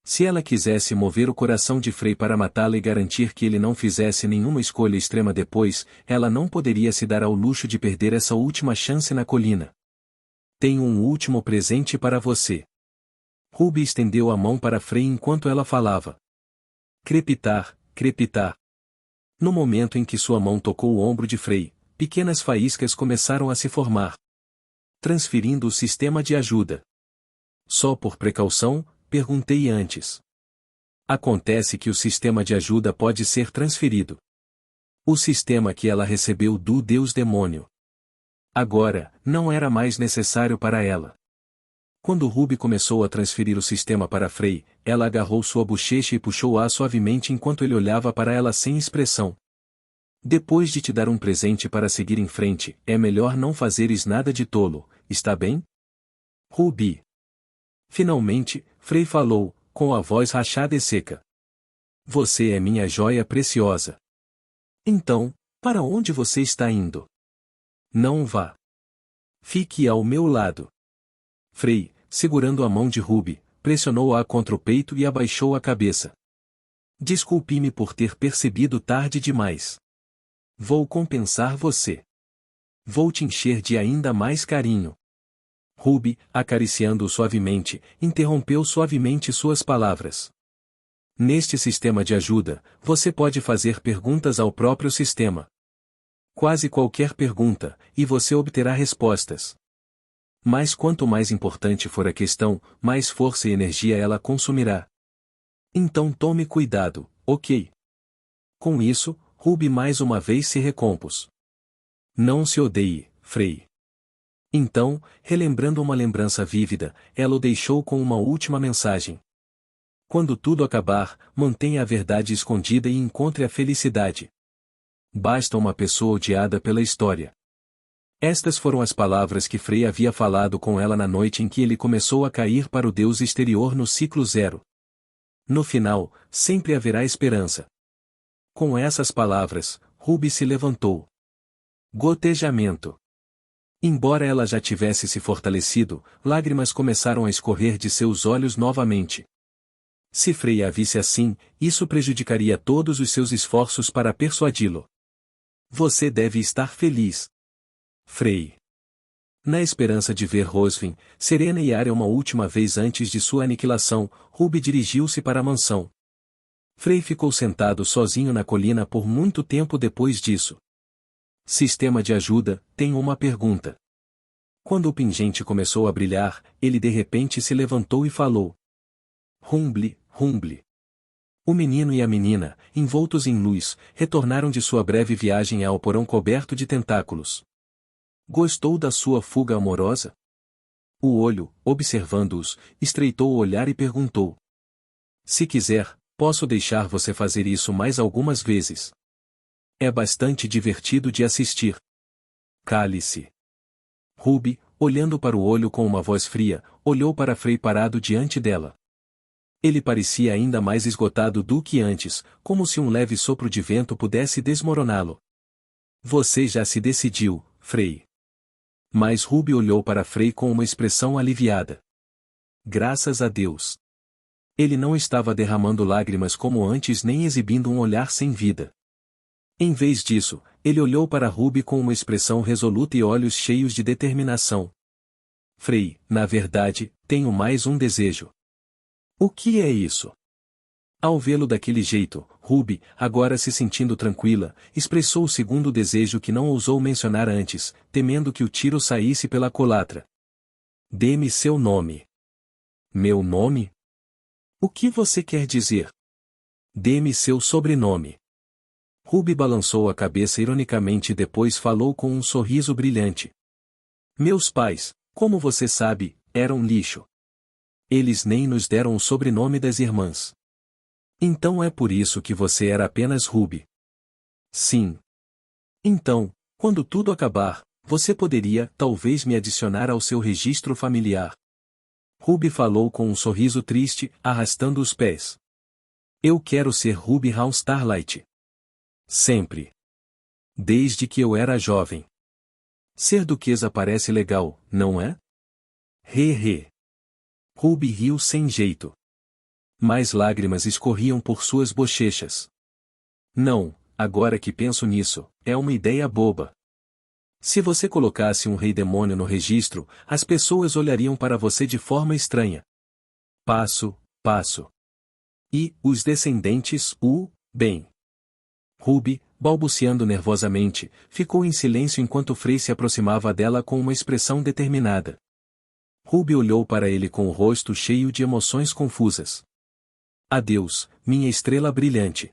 Se ela quisesse mover o coração de Frei para matá-la e garantir que ele não fizesse nenhuma escolha extrema depois, ela não poderia se dar ao luxo de perder essa última chance na colina. Tenho um último presente para você. Ruby estendeu a mão para Frei enquanto ela falava. Crepitar, crepitar. No momento em que sua mão tocou o ombro de Frei, pequenas faíscas começaram a se formar. Transferindo o sistema de ajuda. Só por precaução, perguntei antes. Acontece que o sistema de ajuda pode ser transferido. O sistema que ela recebeu do Deus Demônio. Agora, não era mais necessário para ela. Quando Ruby começou a transferir o sistema para Frei, ela agarrou sua bochecha e puxou-a suavemente enquanto ele olhava para ela sem expressão. Depois de te dar um presente para seguir em frente, é melhor não fazeres nada de tolo, está bem? Ruby. Finalmente, Frei falou, com a voz rachada e seca. Você é minha joia preciosa. Então, para onde você está indo? Não vá. Fique ao meu lado. Frei, segurando a mão de Ruby, pressionou-a contra o peito e abaixou a cabeça. Desculpe-me por ter percebido tarde demais. Vou compensar você. Vou te encher de ainda mais carinho. Ruby, acariciando-o suavemente, interrompeu suavemente suas palavras. Neste sistema de ajuda, você pode fazer perguntas ao próprio sistema. Quase qualquer pergunta, e você obterá respostas. Mas quanto mais importante for a questão, mais força e energia ela consumirá. Então tome cuidado, ok? Com isso, Ruby mais uma vez se recompôs. Não se odeie, Frei. Então, relembrando uma lembrança vívida, ela o deixou com uma última mensagem. Quando tudo acabar, mantenha a verdade escondida e encontre a felicidade. Basta uma pessoa odiada pela história. Estas foram as palavras que Frei havia falado com ela na noite em que ele começou a cair para o Deus exterior no ciclo zero. No final, sempre haverá esperança. Com essas palavras, Ruby se levantou. Gotejamento. Embora ela já tivesse se fortalecido, lágrimas começaram a escorrer de seus olhos novamente. Se Frei a visse assim, isso prejudicaria todos os seus esforços para persuadi-lo. Você deve estar feliz, Frei. Na esperança de ver Rosvin, serena e Arya uma última vez antes de sua aniquilação, Ruby dirigiu-se para a mansão. Frei ficou sentado sozinho na colina por muito tempo depois disso. Sistema de ajuda, tenho uma pergunta. Quando o pingente começou a brilhar, ele de repente se levantou e falou. Rumble, rumble. O menino e a menina, envoltos em luz, retornaram de sua breve viagem ao porão coberto de tentáculos. Gostou da sua fuga amorosa? O olho, observando-os, estreitou o olhar e perguntou. Se quiser, posso deixar você fazer isso mais algumas vezes. É bastante divertido de assistir. Cale-se. Ruby, olhando para o olho com uma voz fria, olhou para Frei parado diante dela. Ele parecia ainda mais esgotado do que antes, como se um leve sopro de vento pudesse desmoroná-lo. Você já se decidiu, Frei. Mas Ruby olhou para Frei com uma expressão aliviada. Graças a Deus. Ele não estava derramando lágrimas como antes nem exibindo um olhar sem vida. Em vez disso, ele olhou para Ruby com uma expressão resoluta e olhos cheios de determinação. Frei, na verdade, tenho mais um desejo. O que é isso? Ao vê-lo daquele jeito, Ruby, agora se sentindo tranquila, expressou o segundo desejo que não ousou mencionar antes, temendo que o tiro saísse pela culatra. Dê-me seu nome. Meu nome? O que você quer dizer? Dê-me seu sobrenome. Ruby balançou a cabeça ironicamente e depois falou com um sorriso brilhante. Meus pais, como você sabe, eram lixo. Eles nem nos deram o sobrenome das irmãs. Então é por isso que você era apenas Ruby. Sim. Então, quando tudo acabar, você poderia, talvez, me adicionar ao seu registro familiar. Ruby falou com um sorriso triste, arrastando os pés. Eu quero ser Ruby Raw Starlight. Sempre. Desde que eu era jovem. Ser duquesa parece legal, não é? He. Ruby riu sem jeito. Mais lágrimas escorriam por suas bochechas. Não, agora que penso nisso, é uma ideia boba. Se você colocasse um rei demônio no registro, as pessoas olhariam para você de forma estranha. Passo. E, os descendentes, bem. Ruby, balbuciando nervosamente, ficou em silêncio enquanto Frei se aproximava dela com uma expressão determinada. Ruby olhou para ele com o rosto cheio de emoções confusas. Adeus, minha estrela brilhante.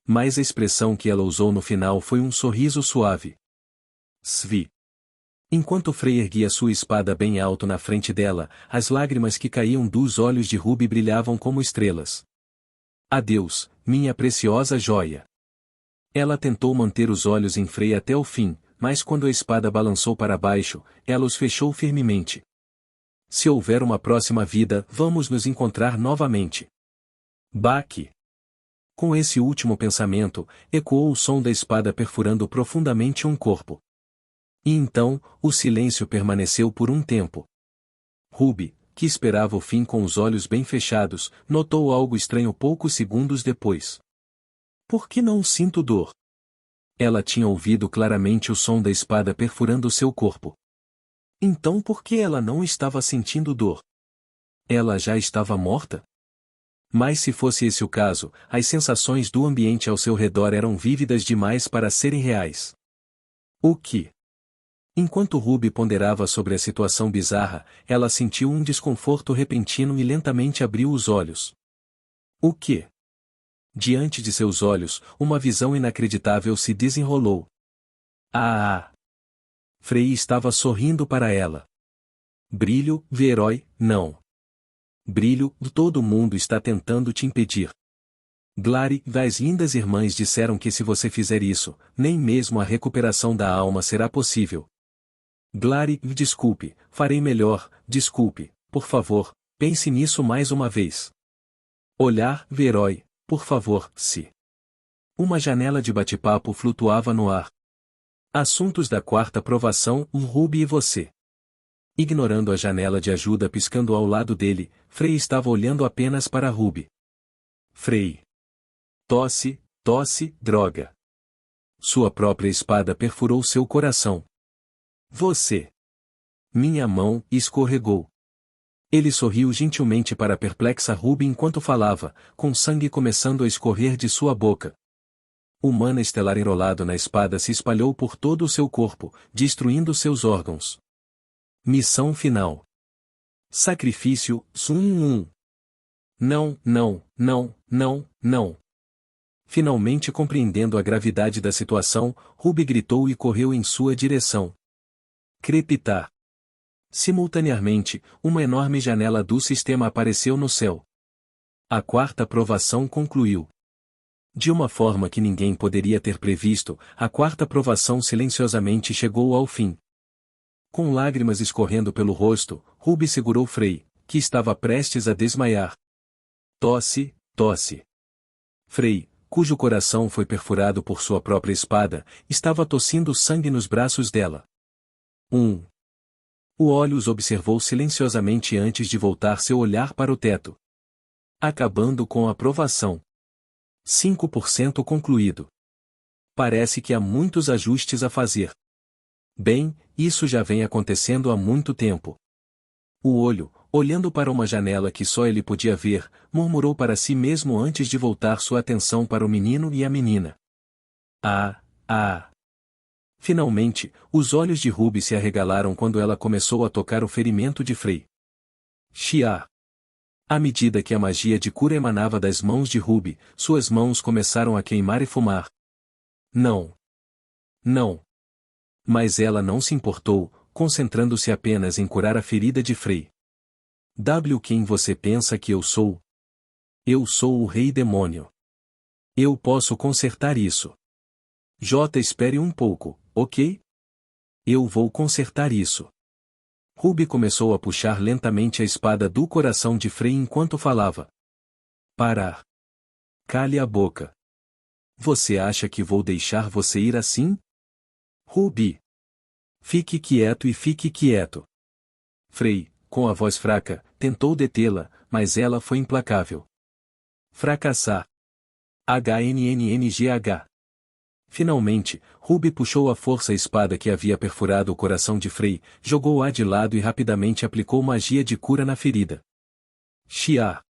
Mas a expressão que ela usou no final foi um sorriso suave. Svi. Enquanto Frei erguia sua espada bem alto na frente dela, as lágrimas que caíam dos olhos de Ruby brilhavam como estrelas. Adeus, minha preciosa joia. Ela tentou manter os olhos em Frei até o fim, mas quando a espada balançou para baixo, ela os fechou firmemente. Se houver uma próxima vida, vamos nos encontrar novamente. Baque. Com esse último pensamento, ecoou o som da espada perfurando profundamente um corpo. E então, o silêncio permaneceu por um tempo. Ruby, que esperava o fim com os olhos bem fechados, notou algo estranho poucos segundos depois. Por que não sinto dor? Ela tinha ouvido claramente o som da espada perfurando seu corpo. Então por que ela não estava sentindo dor? Ela já estava morta? Mas se fosse esse o caso, as sensações do ambiente ao seu redor eram vívidas demais para serem reais. O que? Enquanto Ruby ponderava sobre a situação bizarra, ela sentiu um desconforto repentino e lentamente abriu os olhos. O que? Diante de seus olhos, uma visão inacreditável se desenrolou. Frei estava sorrindo para ela. Brilho, herói, não. Brilho, todo mundo está tentando te impedir. Glary, as lindas irmãs disseram que se você fizer isso, nem mesmo a recuperação da alma será possível. Glary, desculpe, farei melhor, desculpe, por favor, pense nisso mais uma vez. Olhar, herói, por favor, se. Uma janela de bate-papo flutuava no ar. Assuntos da quarta provação, Ruby e você. Ignorando a janela de ajuda piscando ao lado dele, Frei estava olhando apenas para Ruby. Frei. Tosse, droga. Sua própria espada perfurou seu coração. Você. Minha mão escorregou. Ele sorriu gentilmente para a perplexa Ruby enquanto falava, com sangue começando a escorrer de sua boca. O mana estelar enrolado na espada se espalhou por todo o seu corpo, destruindo seus órgãos. Missão final. Sacrifício, não, não, não, não, não. Finalmente compreendendo a gravidade da situação, Ruby gritou e correu em sua direção. Crepitar. Simultaneamente, uma enorme janela do sistema apareceu no céu. A quarta provação concluiu. De uma forma que ninguém poderia ter previsto, a quarta provação silenciosamente chegou ao fim. Com lágrimas escorrendo pelo rosto, Ruby segurou Frey, que estava prestes a desmaiar. Tosse, tosse. Frey, cujo coração foi perfurado por sua própria espada, estava tossindo sangue nos braços dela. O Olho os observou silenciosamente antes de voltar seu olhar para o teto. Acabando com a provação. 5% concluído. Parece que há muitos ajustes a fazer. Bem, isso já vem acontecendo há muito tempo. O Olho, olhando para uma janela que só ele podia ver, murmurou para si mesmo antes de voltar sua atenção para o menino e a menina. Ah! Finalmente, os olhos de Ruby se arregalaram quando ela começou a tocar o ferimento de Frey. Xia! À medida que a magia de cura emanava das mãos de Ruby, suas mãos começaram a queimar e fumar. Não! Mas ela não se importou, concentrando-se apenas em curar a ferida de Frey. Quem você pensa que eu sou? Eu sou o Rei Demônio. Eu posso consertar isso. Espere um pouco, ok? Eu vou consertar isso. Ruby começou a puxar lentamente a espada do coração de Frey enquanto falava. Parar. Cale a boca. Você acha que vou deixar você ir assim? Ruby. Fique quieto e fique quieto. Frey, com a voz fraca, tentou detê-la, mas ela foi implacável. Fracassar. HNNNGH. Finalmente, Ruby puxou à força a espada que havia perfurado o coração de Frey, jogou-a de lado e rapidamente aplicou magia de cura na ferida. Xia!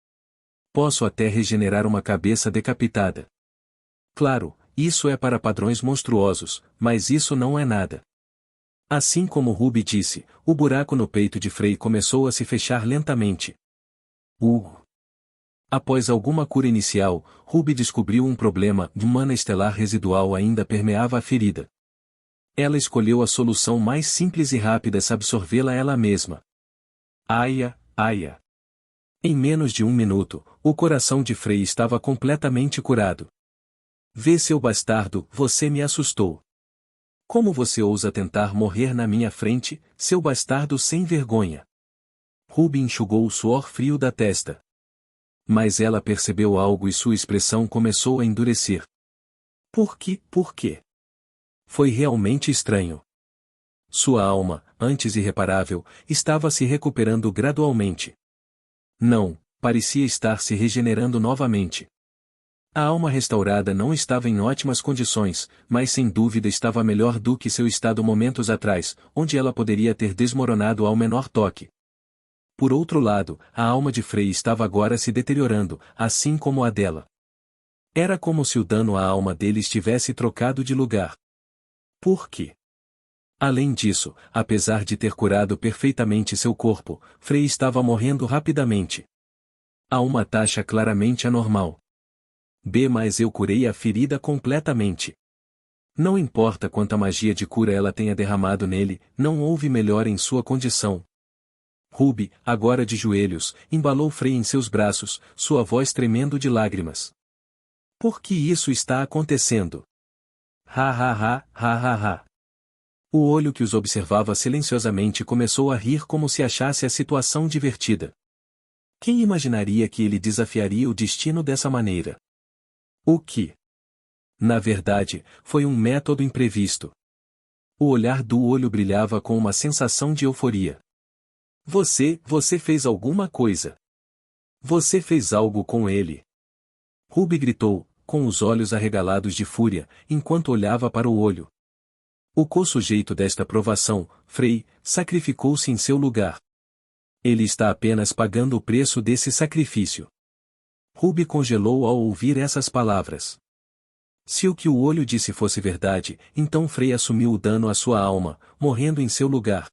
Posso até regenerar uma cabeça decapitada. Claro, isso é para padrões monstruosos, mas isso não é nada. Assim como Ruby disse, o buraco no peito de Frey começou a se fechar lentamente. Após alguma cura inicial, Ruby descobriu um problema: mana estelar residual ainda permeava a ferida. Ela escolheu a solução mais simples e rápida: absorvê-la ela mesma. Aia! Em menos de 1 minuto, o coração de Frey estava completamente curado. Vê, seu bastardo, você me assustou. Como você ousa tentar morrer na minha frente, seu bastardo sem vergonha? Ruby enxugou o suor frio da testa. Mas ela percebeu algo e sua expressão começou a endurecer. Por quê? Foi realmente estranho. Sua alma, antes irreparável, estava se recuperando gradualmente. Não, parecia estar se regenerando novamente. A alma restaurada não estava em ótimas condições, mas sem dúvida estava melhor do que seu estado momentos atrás, onde ela poderia ter desmoronado ao menor toque. Por outro lado, a alma de Frey estava agora se deteriorando, assim como a dela. Era como se o dano à alma dele estivesse trocado de lugar. Por quê? Além disso, apesar de ter curado perfeitamente seu corpo, Frey estava morrendo rapidamente. A uma taxa claramente anormal. Mas eu curei a ferida completamente. Não importa quanta magia de cura ela tenha derramado nele, não houve melhora em sua condição. Ruby, agora de joelhos, embalou Frey em seus braços, sua voz tremendo de lágrimas. Por que isso está acontecendo? Ha. O olho que os observava silenciosamente começou a rir como se achasse a situação divertida. Quem imaginaria que ele desafiaria o destino dessa maneira? O que? Na verdade, foi um método imprevisto. O olhar do olho brilhava com uma sensação de euforia. Você fez alguma coisa. Você fez algo com ele. Ruby gritou, com os olhos arregalados de fúria, enquanto olhava para o olho. O co-sujeito desta provação, Frey, sacrificou-se em seu lugar. Ele está apenas pagando o preço desse sacrifício. Ruby congelou ao ouvir essas palavras. Se o que o olho disse fosse verdade, então Frey assumiu o dano à sua alma, morrendo em seu lugar.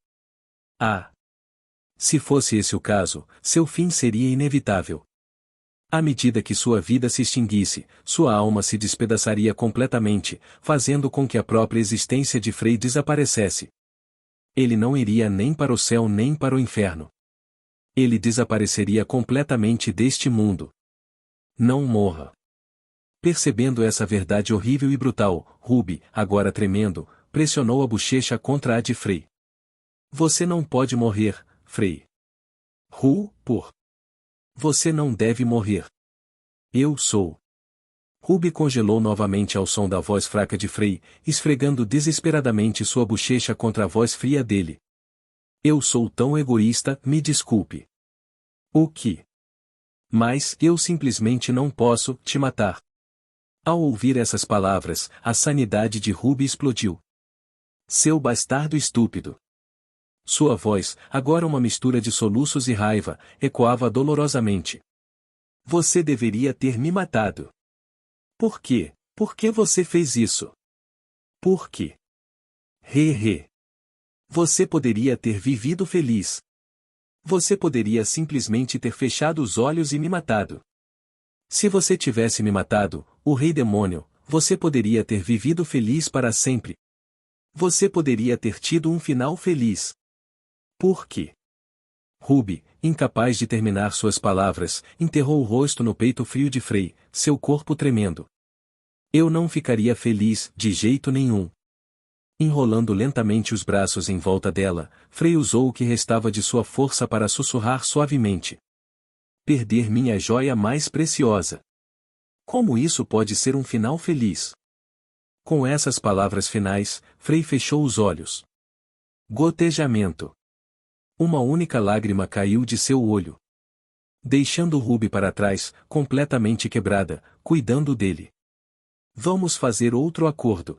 Se fosse esse o caso, seu fim seria inevitável. À medida que sua vida se extinguisse, sua alma se despedaçaria completamente, fazendo com que a própria existência de Frei desaparecesse. Ele não iria nem para o céu nem para o inferno. Ele desapareceria completamente deste mundo. Não morra. Percebendo essa verdade horrível e brutal, Ruby, agora tremendo, pressionou a bochecha contra a de Frei. Você não pode morrer, Frei. Você não deve morrer. Eu sou. Ruby congelou novamente ao som da voz fraca de Frei, esfregando desesperadamente sua bochecha contra a voz fria dele. Eu sou tão egoísta, me desculpe. O que? Mas eu simplesmente não posso te matar. Ao ouvir essas palavras, a sanidade de Ruby explodiu. Seu bastardo estúpido. Sua voz, agora uma mistura de soluços e raiva, ecoava dolorosamente. Você deveria ter me matado. Por quê? Por que você fez isso? Por quê? Você poderia ter vivido feliz. Você poderia simplesmente ter fechado os olhos e me matado. Se você tivesse me matado, o rei demônio, você poderia ter vivido feliz para sempre. Você poderia ter tido um final feliz. Por quê? Ruby, incapaz de terminar suas palavras, enterrou o rosto no peito frio de Frei, seu corpo tremendo. Eu não ficaria feliz, de jeito nenhum. Enrolando lentamente os braços em volta dela, Frei usou o que restava de sua força para sussurrar suavemente. Perder minha joia mais preciosa. Como isso pode ser um final feliz? Com essas palavras finais, Frei fechou os olhos. Gotejamento. Uma única lágrima caiu de seu olho. Deixando Ruby para trás, completamente quebrada, cuidando dele. Vamos fazer outro acordo.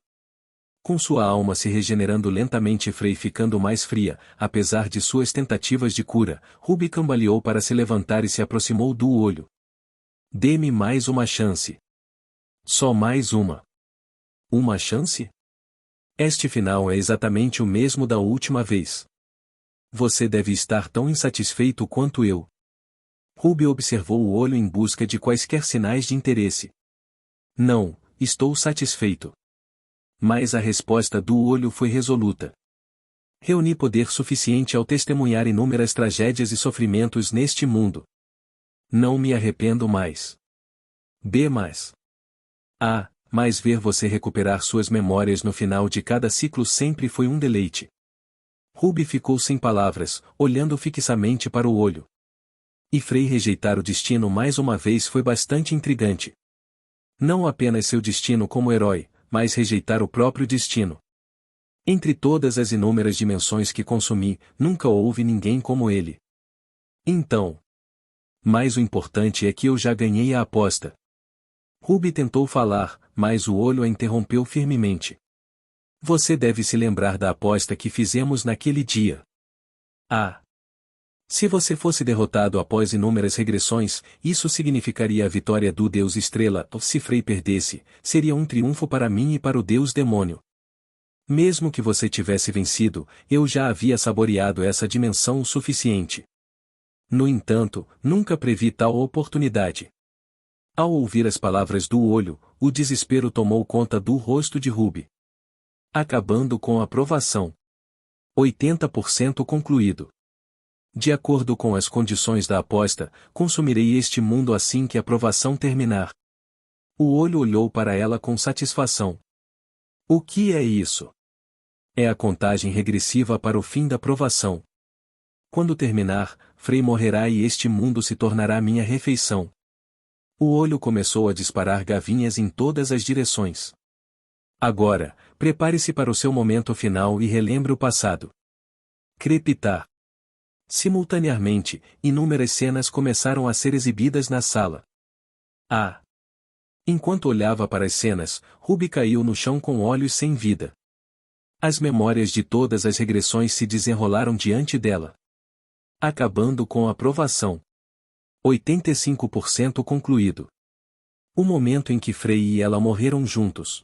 Com sua alma se regenerando lentamente e Frei ficando mais fria, apesar de suas tentativas de cura, Ruby cambaleou para se levantar e se aproximou do olho. Dê-me mais uma chance. Só mais uma. Uma chance? Este final é exatamente o mesmo da última vez. Você deve estar tão insatisfeito quanto eu. Ruby observou o olho em busca de quaisquer sinais de interesse. Não, estou satisfeito. Mas a resposta do olho foi resoluta. Reuni poder suficiente ao testemunhar inúmeras tragédias e sofrimentos neste mundo. Não me arrependo mais. Mas ver você recuperar suas memórias no final de cada ciclo sempre foi um deleite. Ruby ficou sem palavras, olhando fixamente para o olho. E Frei rejeitar o destino mais uma vez foi bastante intrigante. Não apenas seu destino como herói, mas rejeitar o próprio destino. Entre todas as inúmeras dimensões que consumi, nunca houve ninguém como ele. Então. Mas o importante é que eu já ganhei a aposta. Ruby tentou falar, mas o olho a interrompeu firmemente. Você deve se lembrar da aposta que fizemos naquele dia. Se você fosse derrotado após inúmeras regressões, isso significaria a vitória do Deus Estrela, ou se Frei perdesse, seria um triunfo para mim e para o Deus Demônio. Mesmo que você tivesse vencido, eu já havia saboreado essa dimensão o suficiente. No entanto, nunca previ tal oportunidade. Ao ouvir as palavras do olho, o desespero tomou conta do rosto de Ruby. Acabando com a provação. 80% concluído. De acordo com as condições da aposta, consumirei este mundo assim que a provação terminar. O olho olhou para ela com satisfação. O que é isso? É a contagem regressiva para o fim da provação. Quando terminar, Frei morrerá e este mundo se tornará minha refeição. O olho começou a disparar gavinhas em todas as direções. Agora, prepare-se para o seu momento final e relembre o passado. Crepitar. Simultaneamente, inúmeras cenas começaram a ser exibidas na sala. Enquanto olhava para as cenas, Ruby caiu no chão com olhos sem vida. As memórias de todas as regressões se desenrolaram diante dela. Acabando com a provação. 85% concluído. O momento em que Frei e ela morreram juntos.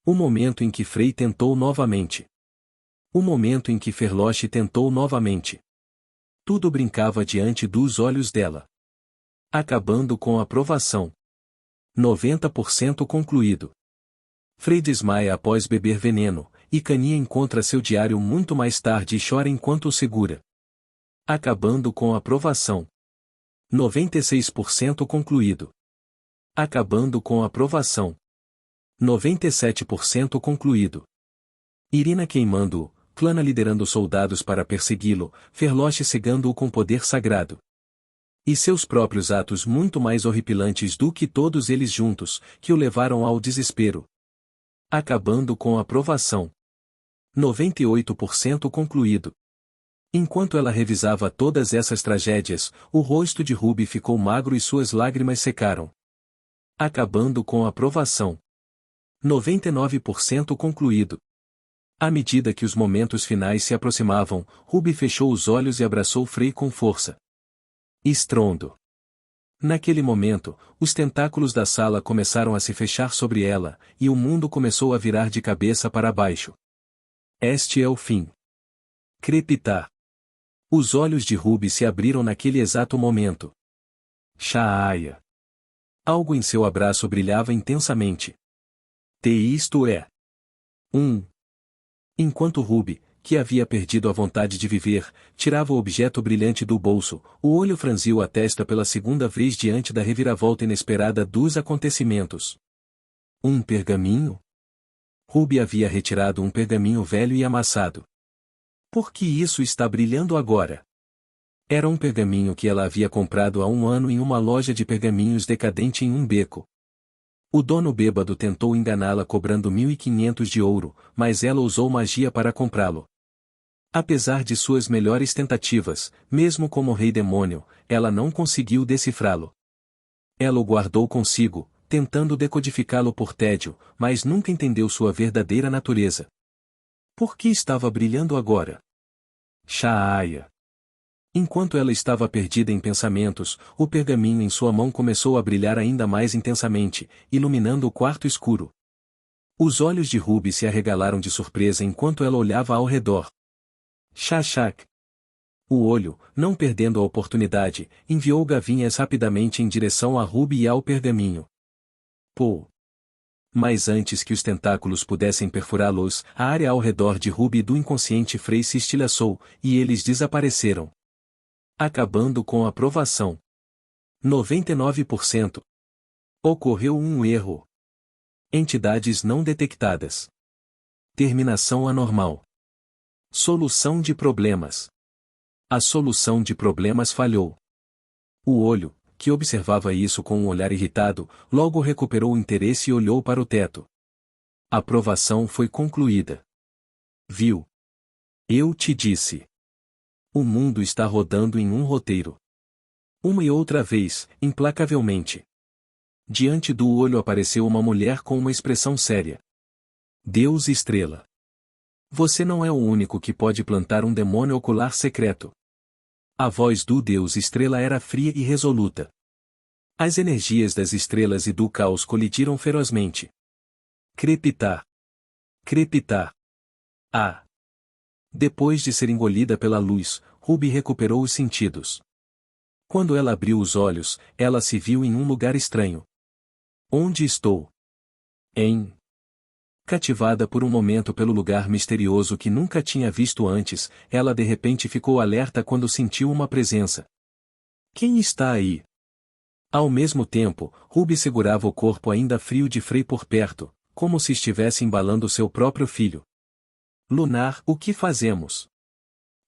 O momento em que Frei tentou novamente. O momento em que Ferloche tentou novamente. Tudo brincava diante dos olhos dela. Acabando com a aprovação. 90% concluído. Frey desmaia após beber veneno, e Kanye encontra seu diário muito mais tarde e chora enquanto o segura. Acabando com a aprovação. 96% concluído. Acabando com a aprovação. 97% concluído. Irina queimando-o, Clana liderando soldados para persegui-lo, Ferloche cegando-o com poder sagrado. E seus próprios atos muito mais horripilantes do que todos eles juntos, que o levaram ao desespero. Acabando com a aprovação. 98% concluído. Enquanto ela revisava todas essas tragédias, o rosto de Ruby ficou magro e suas lágrimas secaram. Acabando com a aprovação. 99% concluído. À medida que os momentos finais se aproximavam, Ruby fechou os olhos e abraçou Frey com força. Estrondo. Naquele momento, os tentáculos da sala começaram a se fechar sobre ela, e o mundo começou a virar de cabeça para baixo. Este é o fim. Crepitar. Os olhos de Ruby se abriram naquele exato momento. Shaaya. Algo em seu abraço brilhava intensamente. Isto é. Enquanto Ruby, que havia perdido a vontade de viver, tirava o objeto brilhante do bolso, o olho franziu a testa pela segunda vez diante da reviravolta inesperada dos acontecimentos. Um pergaminho? Ruby havia retirado um pergaminho velho e amassado. Por que isso está brilhando agora? Era um pergaminho que ela havia comprado há um ano em uma loja de pergaminhos decadente em um beco. O dono bêbado tentou enganá-la cobrando 1.500 de ouro, mas ela usou magia para comprá-lo. Apesar de suas melhores tentativas, mesmo como rei demônio, ela não conseguiu decifrá-lo. Ela o guardou consigo, tentando decodificá-lo por tédio, mas nunca entendeu sua verdadeira natureza. Por que estava brilhando agora? Shaaya. Enquanto ela estava perdida em pensamentos, o pergaminho em sua mão começou a brilhar ainda mais intensamente, iluminando o quarto escuro. Os olhos de Ruby se arregalaram de surpresa enquanto ela olhava ao redor. Shashak. O olho, não perdendo a oportunidade, enviou gavinhas rapidamente em direção a Ruby e ao pergaminho. Pô! Mas antes que os tentáculos pudessem perfurá-los, a área ao redor de Ruby e do inconsciente Frey se estilhaçou, e eles desapareceram. Acabando com a aprovação. 99%. Ocorreu um erro. Entidades não detectadas. Terminação anormal. Solução de problemas. A solução de problemas falhou. O olho, que observava isso com um olhar irritado, logo recuperou o interesse e olhou para o teto. A provação foi concluída. Viu? Eu te disse. O mundo está rodando em um roteiro. Uma e outra vez, implacavelmente. Diante do olho apareceu uma mulher com uma expressão séria. Deus Estrela. Você não é o único que pode plantar um demônio ocular secreto. A voz do Deus Estrela era fria e resoluta. As energias das estrelas e do caos colidiram ferozmente. Crepitar. Crepitar. Ah! Depois de ser engolida pela luz, Ruby recuperou os sentidos. Quando ela abriu os olhos, ela se viu em um lugar estranho. Onde estou? Cativada por um momento pelo lugar misterioso que nunca tinha visto antes, ela de repente ficou alerta quando sentiu uma presença. Quem está aí? Ao mesmo tempo, Ruby segurava o corpo ainda frio de Frey por perto, como se estivesse embalando seu próprio filho. Lunar, o que fazemos?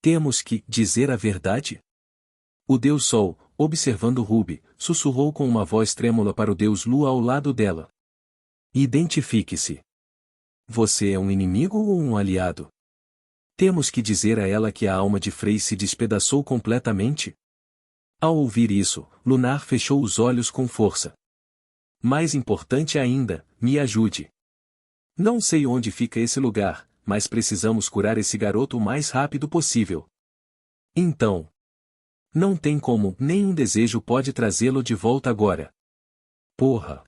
Temos que dizer a verdade? O Deus Sol, observando Ruby, sussurrou com uma voz trêmula para o Deus Lua ao lado dela. Identifique-se. Você é um inimigo ou um aliado? Temos que dizer a ela que a alma de Frey se despedaçou completamente? Ao ouvir isso, Lunar fechou os olhos com força. Mais importante ainda, me ajude. Não sei onde fica esse lugar, mas precisamos curar esse garoto o mais rápido possível. Então. Não tem como, nenhum desejo pode trazê-lo de volta agora. Porra!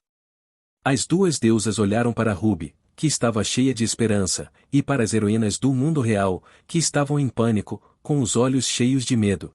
As duas deusas olharam para Ruby, que estava cheia de esperança, e para as heroínas do mundo real, que estavam em pânico, com os olhos cheios de medo.